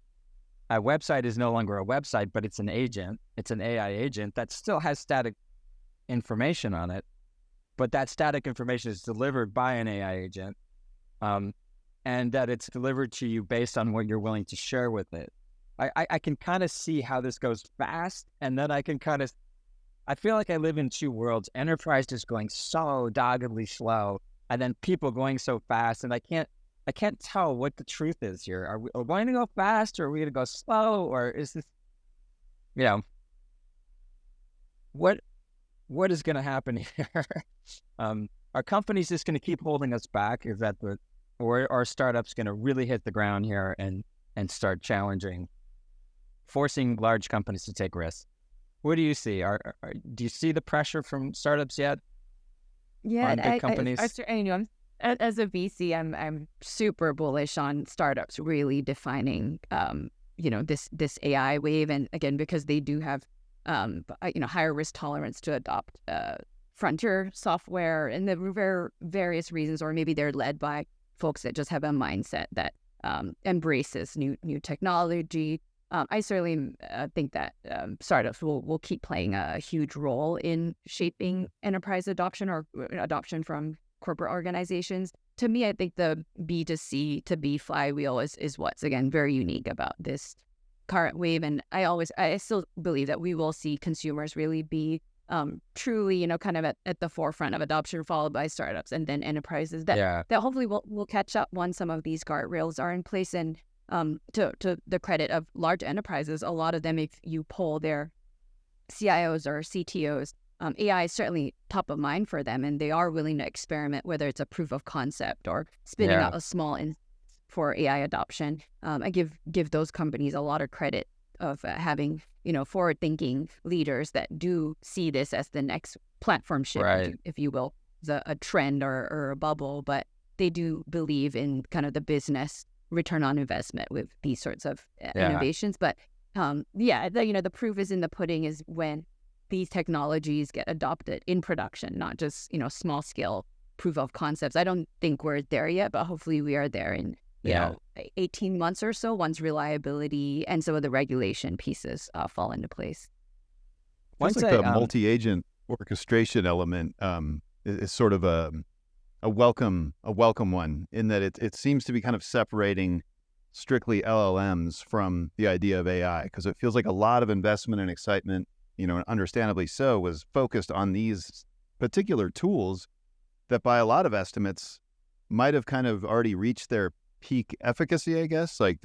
a website is no longer a website, but it's an agent. It's an AI agent that still has static information on it, but that static information is delivered by an AI agent, and that it's delivered to you based on what you're willing to share with it. I can kind of see how this goes fast, and then I feel like I live in two worlds. Enterprise just going so doggedly slow, and then people going so fast, and I can't tell what the truth is here. Are we going to go fast, or are we going to go slow, or is this, what is going to happen here? Are companies just going to keep holding us back? Is that or are startups going to really hit the ground here and start challenging, forcing large companies to take risks? What do you see? Do you see the pressure from startups yet? Yeah, on big companies? As a VC, I'm super bullish on startups really defining, this AI wave, and again, because they do have, higher risk tolerance to adopt frontier software, and the various reasons, or maybe they're led by folks that just have a mindset that embraces new technology. I certainly think that startups will keep playing a huge role in shaping enterprise adoption or adoption from corporate organizations. To me, I think the B2C to B flywheel is what's, again, very unique about this current wave. And I still believe that we will see consumers really be truly, kind of at the forefront of adoption, followed by startups and then enterprises that hopefully will catch up once some of these guardrails are in place. And to the credit of large enterprises, a lot of them, if you poll their CIOs or CTOs, AI is certainly top of mind for them, and they are willing to experiment, whether it's a proof of concept or spinning out a small for AI adoption. I give those companies a lot of credit of having forward-thinking leaders that do see this as the next platform shift, if you will, a trend or a bubble, but they do believe in kind of the business return on investment with these sorts of innovations. But the proof is in the pudding, is when these technologies get adopted in production, not just small scale proof of concepts. I don't think we're there yet, but hopefully we are there in 18 months or so, once reliability and some of the regulation pieces fall into place. Once the multi-agent orchestration element is sort of a welcome one, in that it seems to be kind of separating strictly LLMs from the idea of AI, because it feels like a lot of investment and excitement, and understandably so, was focused on these particular tools that by a lot of estimates might have kind of already reached their peak efficacy, I guess. Like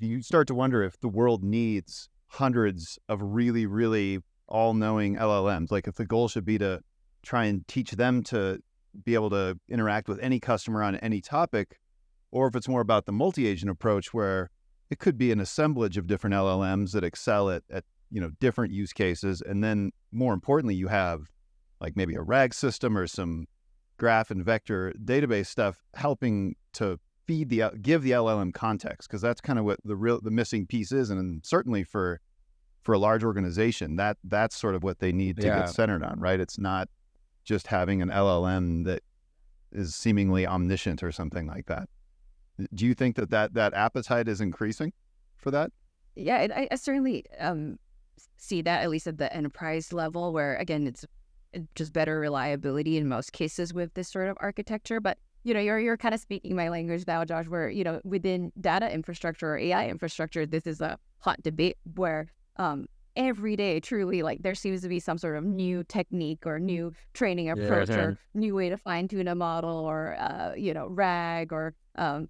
you start to wonder if the world needs hundreds of really, really all-knowing LLMs. Like if the goal should be to try and teach them to be able to interact with any customer on any topic, or if it's more about the multi-agent approach where it could be an assemblage of different LLMs that excel at different use cases. And then more importantly, you have like maybe a RAG system or some graph and vector database stuff helping to give the LLM context, because that's kind of what the missing piece is. And certainly for a large organization, that's sort of what they need to get centered on, right? It's not just having an LLM that is seemingly omniscient or something like that. Do you think that appetite is increasing for that? Yeah, I certainly see that, at least at the enterprise level, where again it's just better reliability in most cases with this sort of architecture. But you're kind of speaking my language now, Josh, where within data infrastructure or AI infrastructure, this is a hot debate where every day, truly, like there seems to be some sort of new technique or new training approach or new way to fine tune a model or RAG or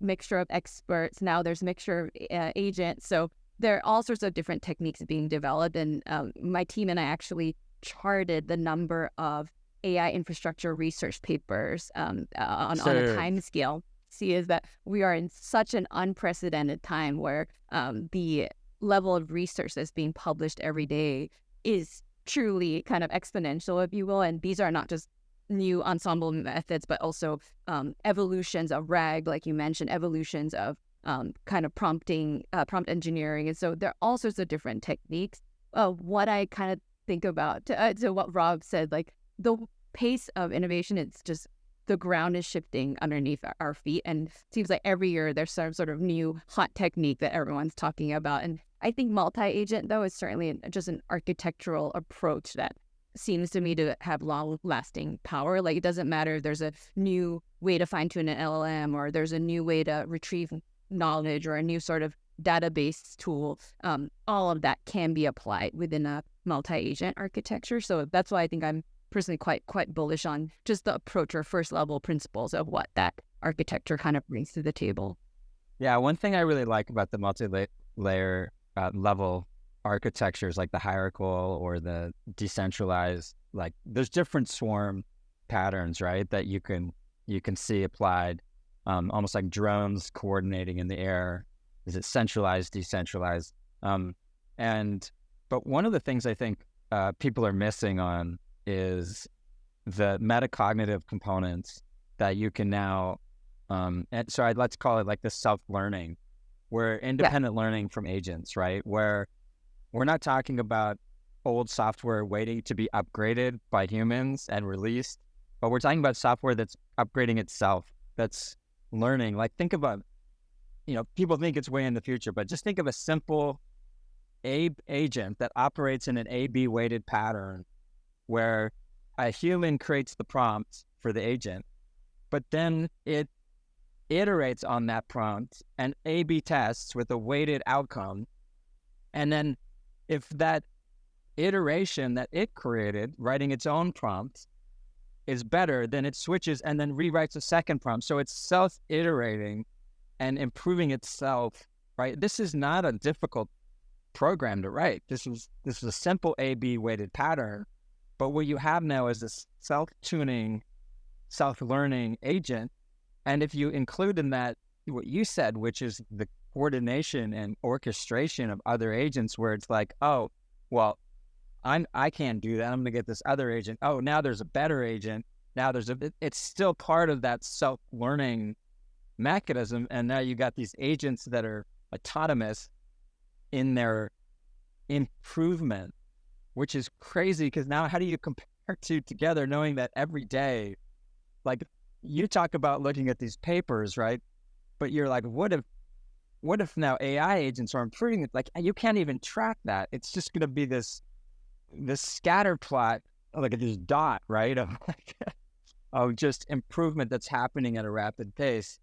mixture of experts. Now there's mixture of agents. So there are all sorts of different techniques being developed. And my team and I actually charted the number of AI infrastructure research papers on a time scale. See, is that we are in such an unprecedented time where the level of research that's being published every day is truly kind of exponential, if you will. And these are not just new ensemble methods, but also evolutions of RAG, like you mentioned, evolutions of kind of prompt engineering. And so there are all sorts of different techniques. What I kind of think about, to what Rob said, like the pace of innovation, it's just the ground is shifting underneath our feet. And it seems like every year there's some sort of new hot technique that everyone's talking about. And I think multi-agent, though, is certainly just an architectural approach that seems to me to have long-lasting power. Like, it doesn't matter if there's a new way to fine-tune an LLM or there's a new way to retrieve knowledge or a new sort of database tool. All of that can be applied within a multi-agent architecture. So that's why I think I'm personally quite bullish on just the approach or first-level principles of what that architecture kind of brings to the table. Yeah, one thing I really like about the multi-layer level architectures, like the hierarchical or the decentralized, like there's different swarm patterns, right, that you can see applied, almost like drones coordinating in the air. Is it centralized, decentralized? But one of the things I think people are missing on is the metacognitive components that you can now, and so I'd like to call it like the self-learning, where independent learning from agents, right? Where we're not talking about old software waiting to be upgraded by humans and released, but we're talking about software that's upgrading itself, that's learning. Like, think about, people think it's way in the future, but just think of a simple agent that operates in an A/B weighted pattern where a human creates the prompt for the agent, but then it iterates on that prompt and A/B tests with a weighted outcome. And then if that iteration that it created, writing its own prompt, is better, then it switches and then rewrites a second prompt. So it's self-iterating and improving itself, right? This is not a difficult program to write. This is a simple A/B weighted pattern. But what you have now is this self-tuning, self-learning agent. And if you include in that what you said, which is the coordination and orchestration of other agents, where it's like, oh, well, I can't do that. I'm going to get this other agent. Oh, now there's a better agent. Now it's still part of that self-learning mechanism. And now you got these agents that are autonomous in their improvement, which is crazy, because now how do you compare two together, knowing that every day, like you talk about looking at these papers, right? But you're like, what if now AI agents are improving it? Like, you can't even track that. It's just going to be this scatter plot, like this dot, right? Of just improvement that's happening at a rapid pace.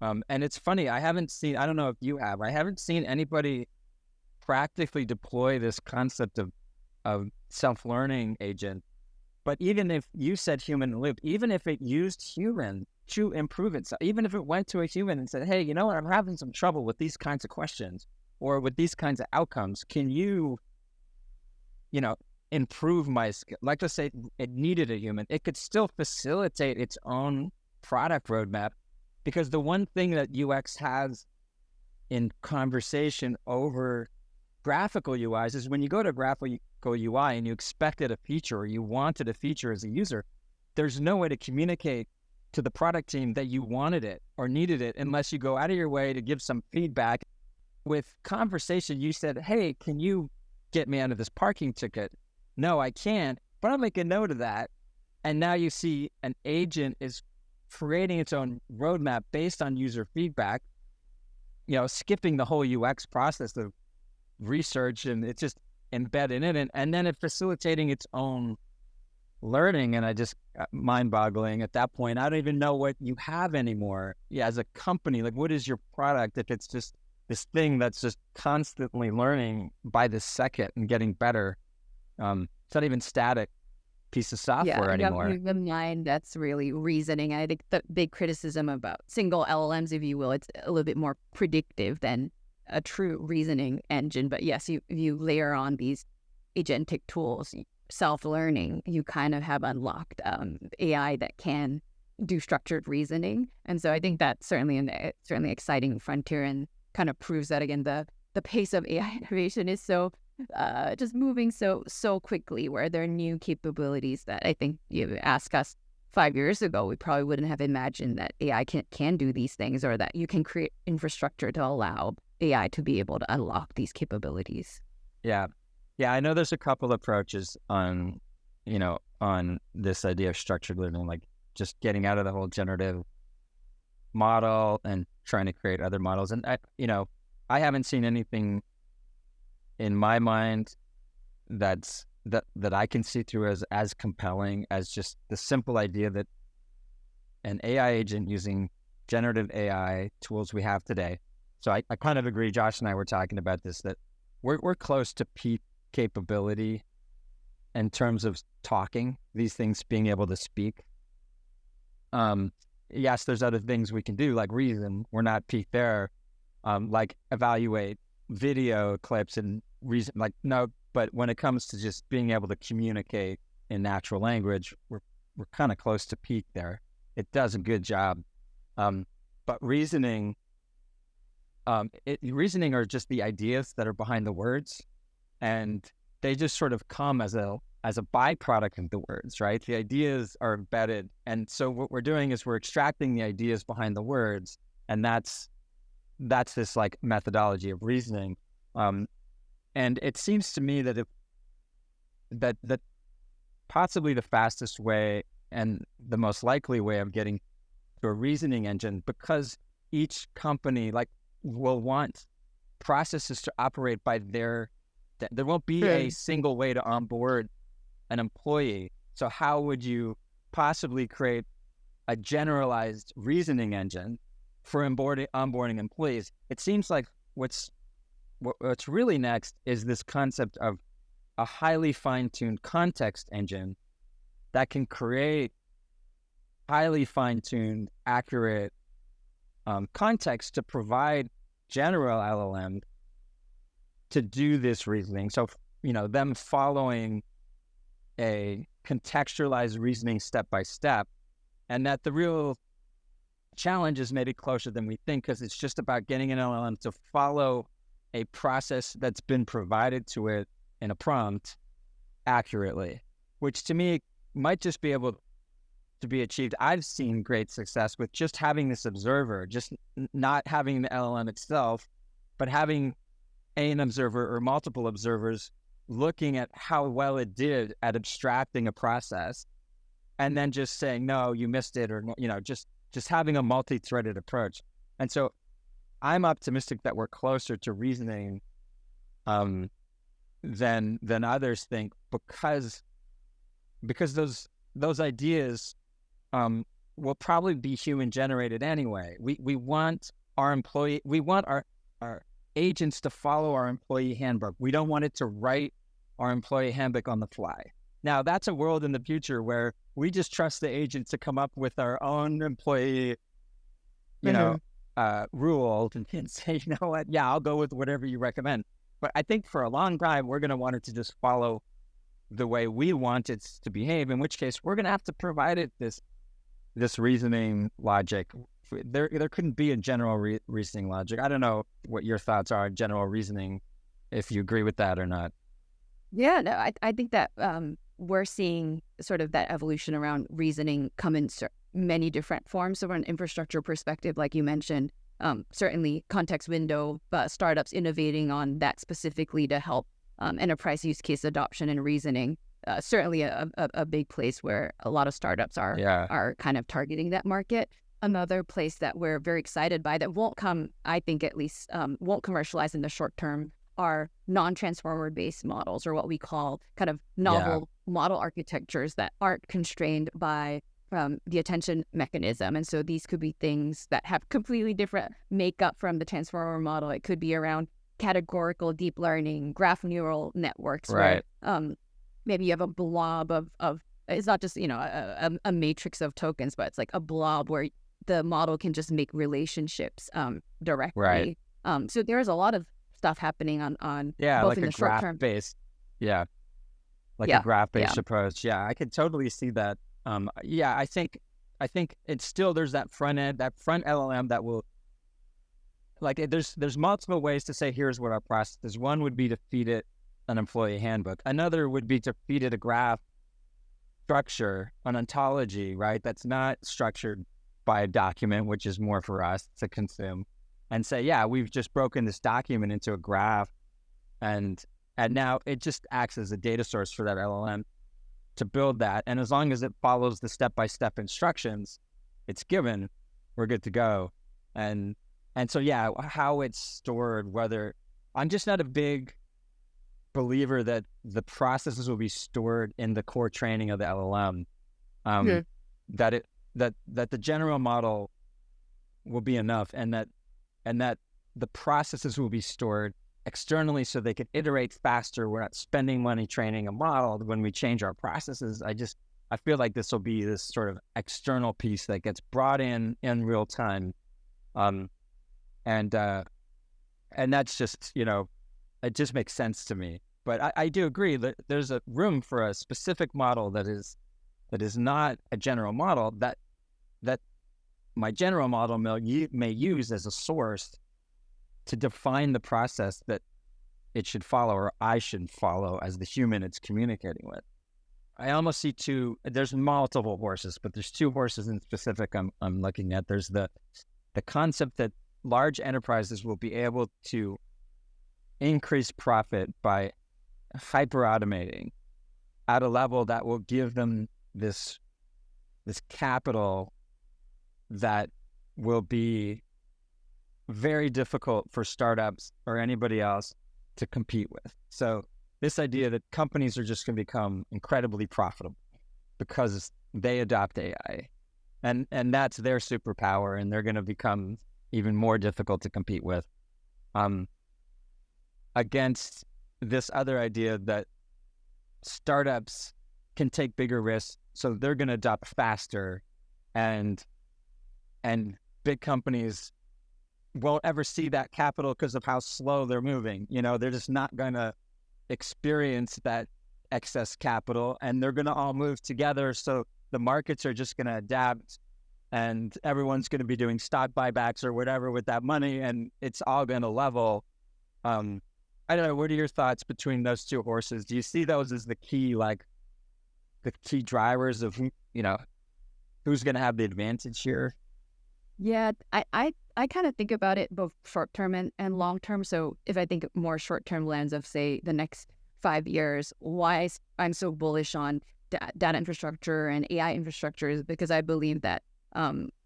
And it's funny, I don't know if you have, I haven't seen anybody practically deploy this concept of self-learning agent But even if you said human in the loop, even if it used human to improve itself, even if it went to a human and said, hey, you know what, I'm having some trouble with these kinds of questions or with these kinds of outcomes. Can you, improve my skill? Like, let's say it needed a human. It could still facilitate its own product roadmap, because the one thing that UX has in conversation over graphical UIs is when you go to graphical UI and you expected a feature or you wanted a feature as a user, there's no way to communicate to the product team that you wanted it or needed it unless you go out of your way to give some feedback. With conversation, you said, hey, can you get me out of this parking ticket? No, I can't, but I'll make a note of that. And now you see an agent is creating its own roadmap based on user feedback, skipping the whole UX process of research, and it's just embedded in it, and then it facilitating its own learning. And I just mind-boggling at that point. I don't even know what you have anymore. Yeah, as a company, like, what is your product if it's just this thing that's just constantly learning by the second and getting better? It's not even static piece of software anymore. Yeah, the mind that's really reasoning. I think the big criticism about single LLMs, if you will, it's a little bit more predictive than a true reasoning engine. But yes, you layer on these agentic tools, self-learning, you kind of have unlocked AI that can do structured reasoning. And so I think that's certainly certainly exciting frontier, and kind of proves that, again, the pace of AI innovation is so just moving so quickly, where there are new capabilities that I think you ask us 5 years ago, we probably wouldn't have imagined that AI can do these things, or that you can create infrastructure to allow AI to be able to unlock these capabilities. Yeah. I know there's a couple approaches on this idea of structured learning, like just getting out of the whole generative model and trying to create other models. And I haven't seen anything in my mind that I can see through as compelling as just the simple idea that an AI agent using generative AI tools we have today. So I kind of agree. Josh and I were talking about this, that we're close to peak capability in terms of talking, these things being able to speak. Yes, there's other things we can do, like reason. We're not peak there. Like evaluate video clips and reason. Like, no, but when it comes to just being able to communicate in natural language, we're kind of close to peak there. It does a good job. But reasoning, reasoning are just the ideas that are behind the words, and they just sort of come as a byproduct of the words, right? The ideas are embedded, and so what we're doing is we're extracting the ideas behind the words, and that's this like methodology of reasoning. And it seems to me that that possibly the fastest way and the most likely way of getting to a reasoning engine, because each company will want processes to operate by there won't be a single way to onboard an employee. So how would you possibly create a generalized reasoning engine for onboarding employees? It seems like what's really next is this concept of a highly fine-tuned context engine that can create highly fine-tuned, accurate context to provide general LLM to do this reasoning. So, them following a contextualized reasoning step by step, and that the real challenge is maybe closer than we think, because it's just about getting an LLM to follow a process that's been provided to it in a prompt accurately, which to me might just be able to be achieved. I've seen great success with just having this observer, just not having the LLM itself, but having an observer or multiple observers looking at how well it did at abstracting a process, and then just saying, no, you missed it, or, just having a multi-threaded approach. And so I'm optimistic that we're closer to reasoning than others think, because those ideas will probably be human generated anyway. We want our agents to follow our employee handbook. We don't want it to write our employee handbook on the fly. Now, that's a world in the future where we just trust the agent to come up with our own employee, rule and say, you know what, yeah, I'll go with whatever you recommend. But I think for a long time, we're going to want it to just follow the way we want it to behave, in which case we're going to have to provide it this reasoning logic. There couldn't be a general reasoning logic. I don't know what your thoughts are on general reasoning, if you agree with that or not. Yeah, no, I think that we're seeing sort of that evolution around reasoning come in many different forms. So from an infrastructure perspective, like you mentioned, certainly context window, but startups innovating on that specifically to help enterprise use case adoption and reasoning. Certainly a big place where a lot of startups are kind of targeting that market. Another place that we're very excited by that won't come, I think at least, won't commercialize in the short term are non-transformer based models, or what we call kind of novel model architectures that aren't constrained by the attention mechanism. And so these could be things that have completely different makeup from the transformer model. It could be around categorical deep learning, graph neural networks, right? Where maybe you have a blob of it's not just, a matrix of tokens, but it's like a blob where the model can just make relationships directly. Right. So there's a lot of stuff happening on both like in a the short term. graph-based, a graph-based approach. Yeah, I could totally see that. I think it's still, there's that front end, that front LLM that will, there's multiple ways to say, here's what our process is. One would be to feed it an employee handbook. Another would be to feed it a graph structure, an ontology, right? That's not structured by a document, which is more for us to consume, and say, yeah, we've just broken this document into a graph, and now it just acts as a data source for that LLM to build that. And as long as it follows the step-by-step instructions it's given, we're good to go. And so, how it's stored, whether, I'm just not a big believer that the processes will be stored in the core training of the LLM, that the general model will be enough, and that the processes will be stored externally so they can iterate faster. We're not spending money training a model when we change our processes. I feel like this will be this sort of external piece that gets brought in real time. And that's just, it just makes sense to me. But I do agree that there's a room for a specific model that is not a general model that my general model may use as a source to define the process that it should follow, or I should follow as the human it's communicating with. I almost see there's multiple horses, but there's two horses in specific I'm looking at. There's the concept that large enterprises will be able to increase profit by hyper-automating at a level that will give them this capital that will be very difficult for startups or anybody else to compete with. So this idea that companies are just going to become incredibly profitable because they adopt AI, and that's their superpower, and they're going to become even more difficult to compete with, against this other idea that startups can take bigger risks, so they're going to adopt faster, and big companies won't ever see that capital because of how slow they're moving. They're just not going to experience that excess capital, and they're going to all move together. So the markets are just going to adapt, and everyone's going to be doing stock buybacks or whatever with that money, and it's all going to level. I don't know. What are your thoughts between those two horses? Do you see those as the key drivers of who's going to have the advantage here? Yeah, I kind of think about it both short term and long term. So if I think more short term lens of, say, the next 5 years, why I'm so bullish on data infrastructure and AI infrastructure is because I believe that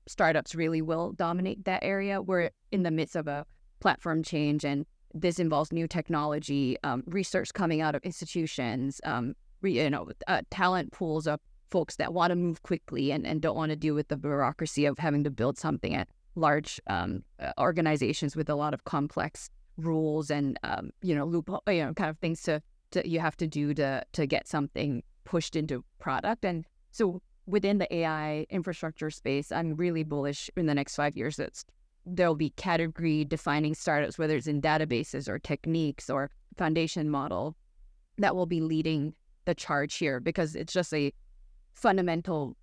startups really will dominate that area. We're in the midst of a platform change, and this involves new technology, research coming out of institutions, talent pools of folks that want to move quickly and don't want to deal with the bureaucracy of having to build something at large organizations with a lot of complex rules and loophole, kind of things to you have to do to get something pushed into product. And so within the AI infrastructure space, I'm really bullish in the next 5 years that there'll be category defining startups, whether it's in databases or techniques or foundation model, that will be leading the charge here, because it's just a fundamental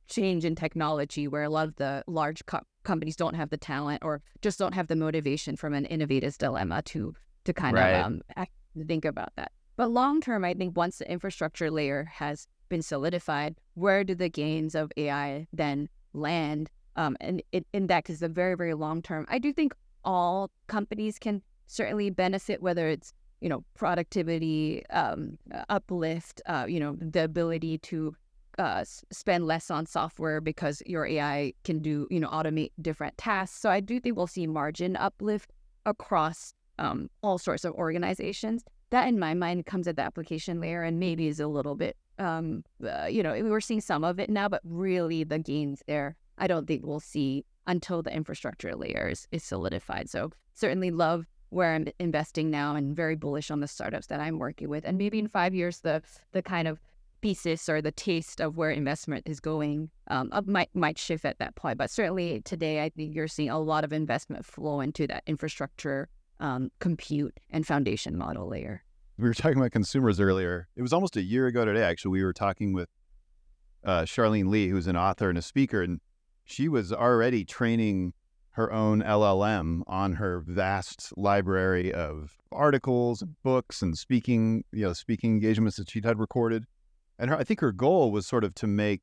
change in technology where a lot of the large companies don't have the talent or just don't have the motivation from an innovator's dilemma to kind of think about that. But long term, I think once the infrastructure layer has been solidified, where do the gains of AI then land? And in that, because the very, very long term, I do think all companies can certainly benefit, whether it's, productivity, uplift, the ability to spend less on software because your AI can do, automate different tasks. So I do think we'll see margin uplift across all sorts of organizations. That, in my mind, comes at the application layer and maybe is a little bit, we're seeing some of it now, but really the gains there, I don't think we'll see until the infrastructure layer is solidified. So certainly love where I'm investing now and very bullish on the startups that I'm working with. And maybe in 5 years, the kind of thesis or the taste of where investment is going might shift at that point. But certainly today, I think you're seeing a lot of investment flow into that infrastructure, compute, and foundation model layer. We were talking about consumers earlier. It was almost a year ago today, actually. We were talking with Charlene Lee, who's an author and a speaker, and she was already training her own LLM on her vast library of articles and books and speaking engagements that she'd had recorded. And I think her goal was sort of to make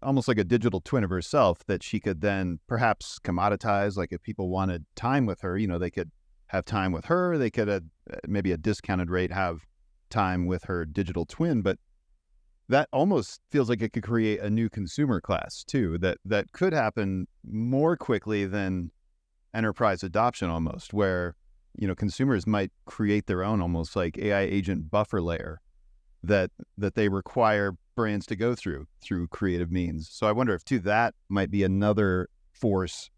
almost like a digital twin of herself that she could then perhaps commoditize. Like if people wanted time with her, they could have time with her. They could, maybe a discounted rate, have time with her digital twin. But that almost feels like it could create a new consumer class too, that could happen more quickly than enterprise adoption almost, where, consumers might create their own almost like AI agent buffer layer that they require brands to go through creative means. So I wonder if too, that might be another force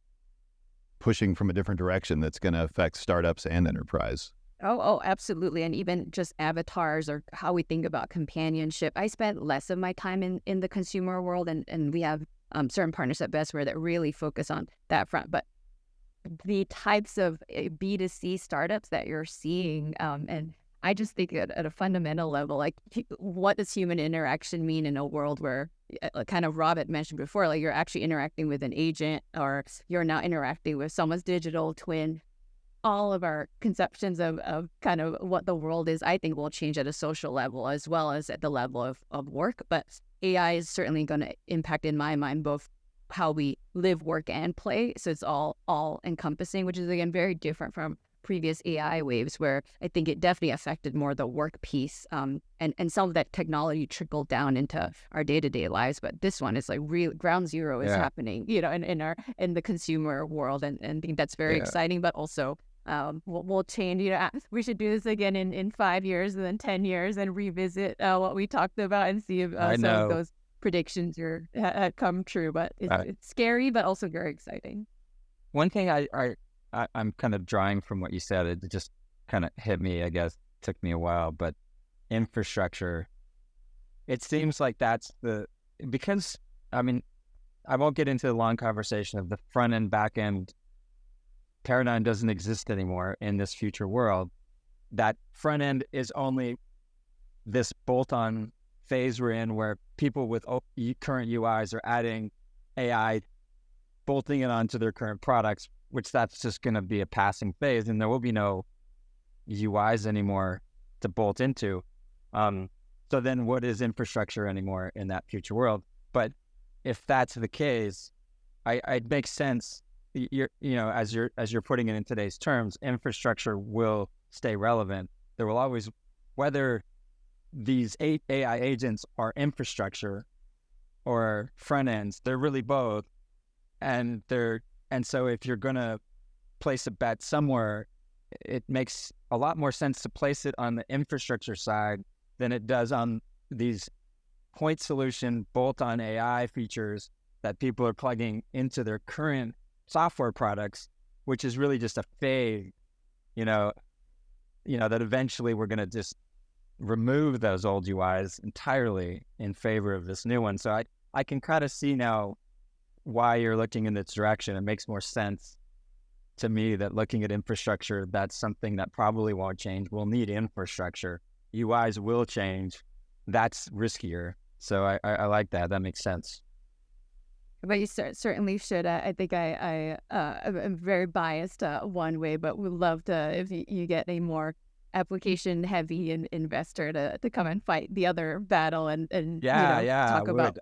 pushing from a different direction that's going to affect startups and enterprise. Oh, absolutely. And even just avatars or how we think about companionship. I spent less of my time in the consumer world, and we have certain partners at Bessemer that really focus on that front. But the types of B2C startups that you're seeing, and I just think at a fundamental level, like, what does human interaction mean in a world where, kind of Rob had mentioned before, like you're actually interacting with an agent or you're now interacting with someone's digital twin. All of our conceptions of kind of what the world is, I think, will change at a social level as well as at the level of work. But AI is certainly going to impact, in my mind, both how we live, work, and play. So it's all encompassing, which is, again, very different from previous AI waves, where I think it definitely affected more the work piece, and some of that technology trickled down into our day-to-day lives. But this one is like real ground zero is happening, in the consumer world, and I think that's very exciting, but also we'll change. We should do this again in 5 years and then 10 years and revisit what we talked about and see if some of those predictions are come true. But it's scary, but also very exciting. One thing I'm kind of drawing from what you said, it just kind of hit me, I guess, took me a while, but infrastructure, it seems like because, I mean, I won't get into the long conversation of the front end, back end paradigm doesn't exist anymore in this future world. That front end is only this bolt-on phase we're in, where people with current UIs are adding AI, bolting it onto their current products, which that's just going to be a passing phase, and there will be no UIs anymore to bolt into. So then what is infrastructure anymore in that future world? But if that's the case, it makes sense. As you're putting it in today's terms, infrastructure will stay relevant. There will always, whether these AI agents are infrastructure or front ends, they're really both. And so if you're going to place a bet somewhere, it makes a lot more sense to place it on the infrastructure side than it does on these point solution bolt-on AI features that people are plugging into their current software products, which is really just a fade, that eventually we're going to just remove those old UIs entirely in favor of this new one. So I can kind of see now why you're looking in this direction. It makes more sense to me that looking at infrastructure, that's something that probably won't change. We'll need infrastructure. UIs will change. That's riskier. So I like that. That makes sense. But you certainly should. I think I'm very biased one way, but would love to if you get a more application heavy investor to come and fight the other battle and talk about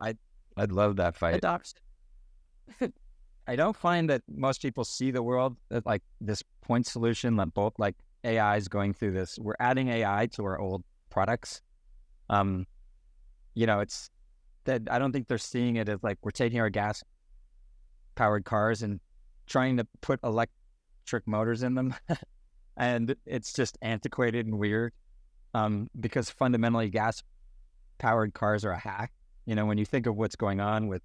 I'd love that fight. Adoption. I don't find that most people see the world as like this point solution that both like AI is going through this. We're adding AI to our old products. It's that I don't think they're seeing it as like we're taking our gas powered cars and trying to put electric motors in them. And it's just antiquated and weird. Because fundamentally gas powered cars are a hack. When you think of what's going on with,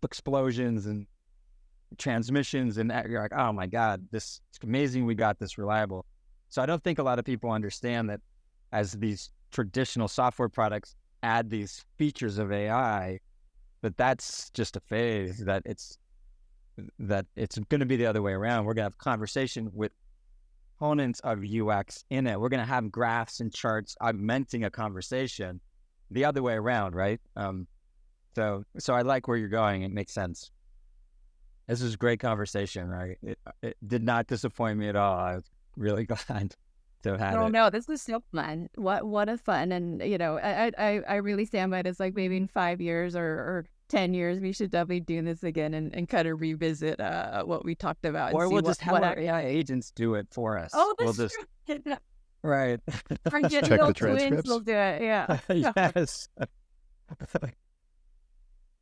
explosions and transmissions, and you're like, oh my God, it's amazing we got this reliable. So I don't think a lot of people understand that as these traditional software products add these features of AI, that's just a phase, that it's going to be the other way around. We're going to have conversation with components of UX in it. We're going to have graphs and charts augmenting a conversation the other way around, right? So I like where you're going. It makes sense. This is a great conversation, right? It did not disappoint me at all. I was really glad to have had it. No, this was so fun. What a fun. And, I really stand by it. It's like maybe in 5 years or 10 years, we should definitely do this again and kind of revisit what we talked about. Or we'll just have our AI agents do it for us. Oh, that's true. Right. Check the transcripts. Will do it. Yeah. Yes.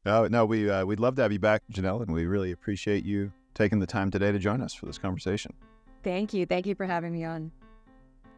No, we'd love to have you back, Janelle, and we really appreciate you taking the time today to join us for this conversation. Thank you. Thank you for having me on.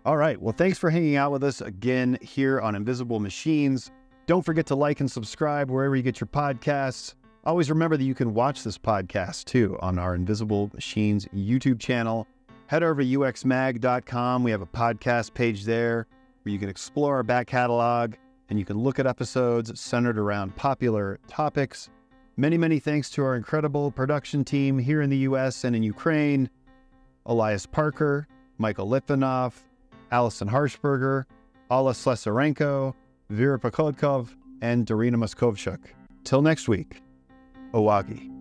All right. Well, thanks for hanging out with us again here on Invisible Machines. Don't forget to like and subscribe wherever you get your podcasts. Always remember that you can watch this podcast too on our Invisible Machines YouTube channel. Head over to uxmag.com. We have a podcast page there where you can explore our back catalog and you can look at episodes centered around popular topics. Many, many thanks to our incredible production team here in the US and in Ukraine: Elias Parker, Michael Litvinov, Allison Harshberger, Alla Slesarenko, Vera Pokodkov, and Darina Moskovchuk. Till next week, Owagi.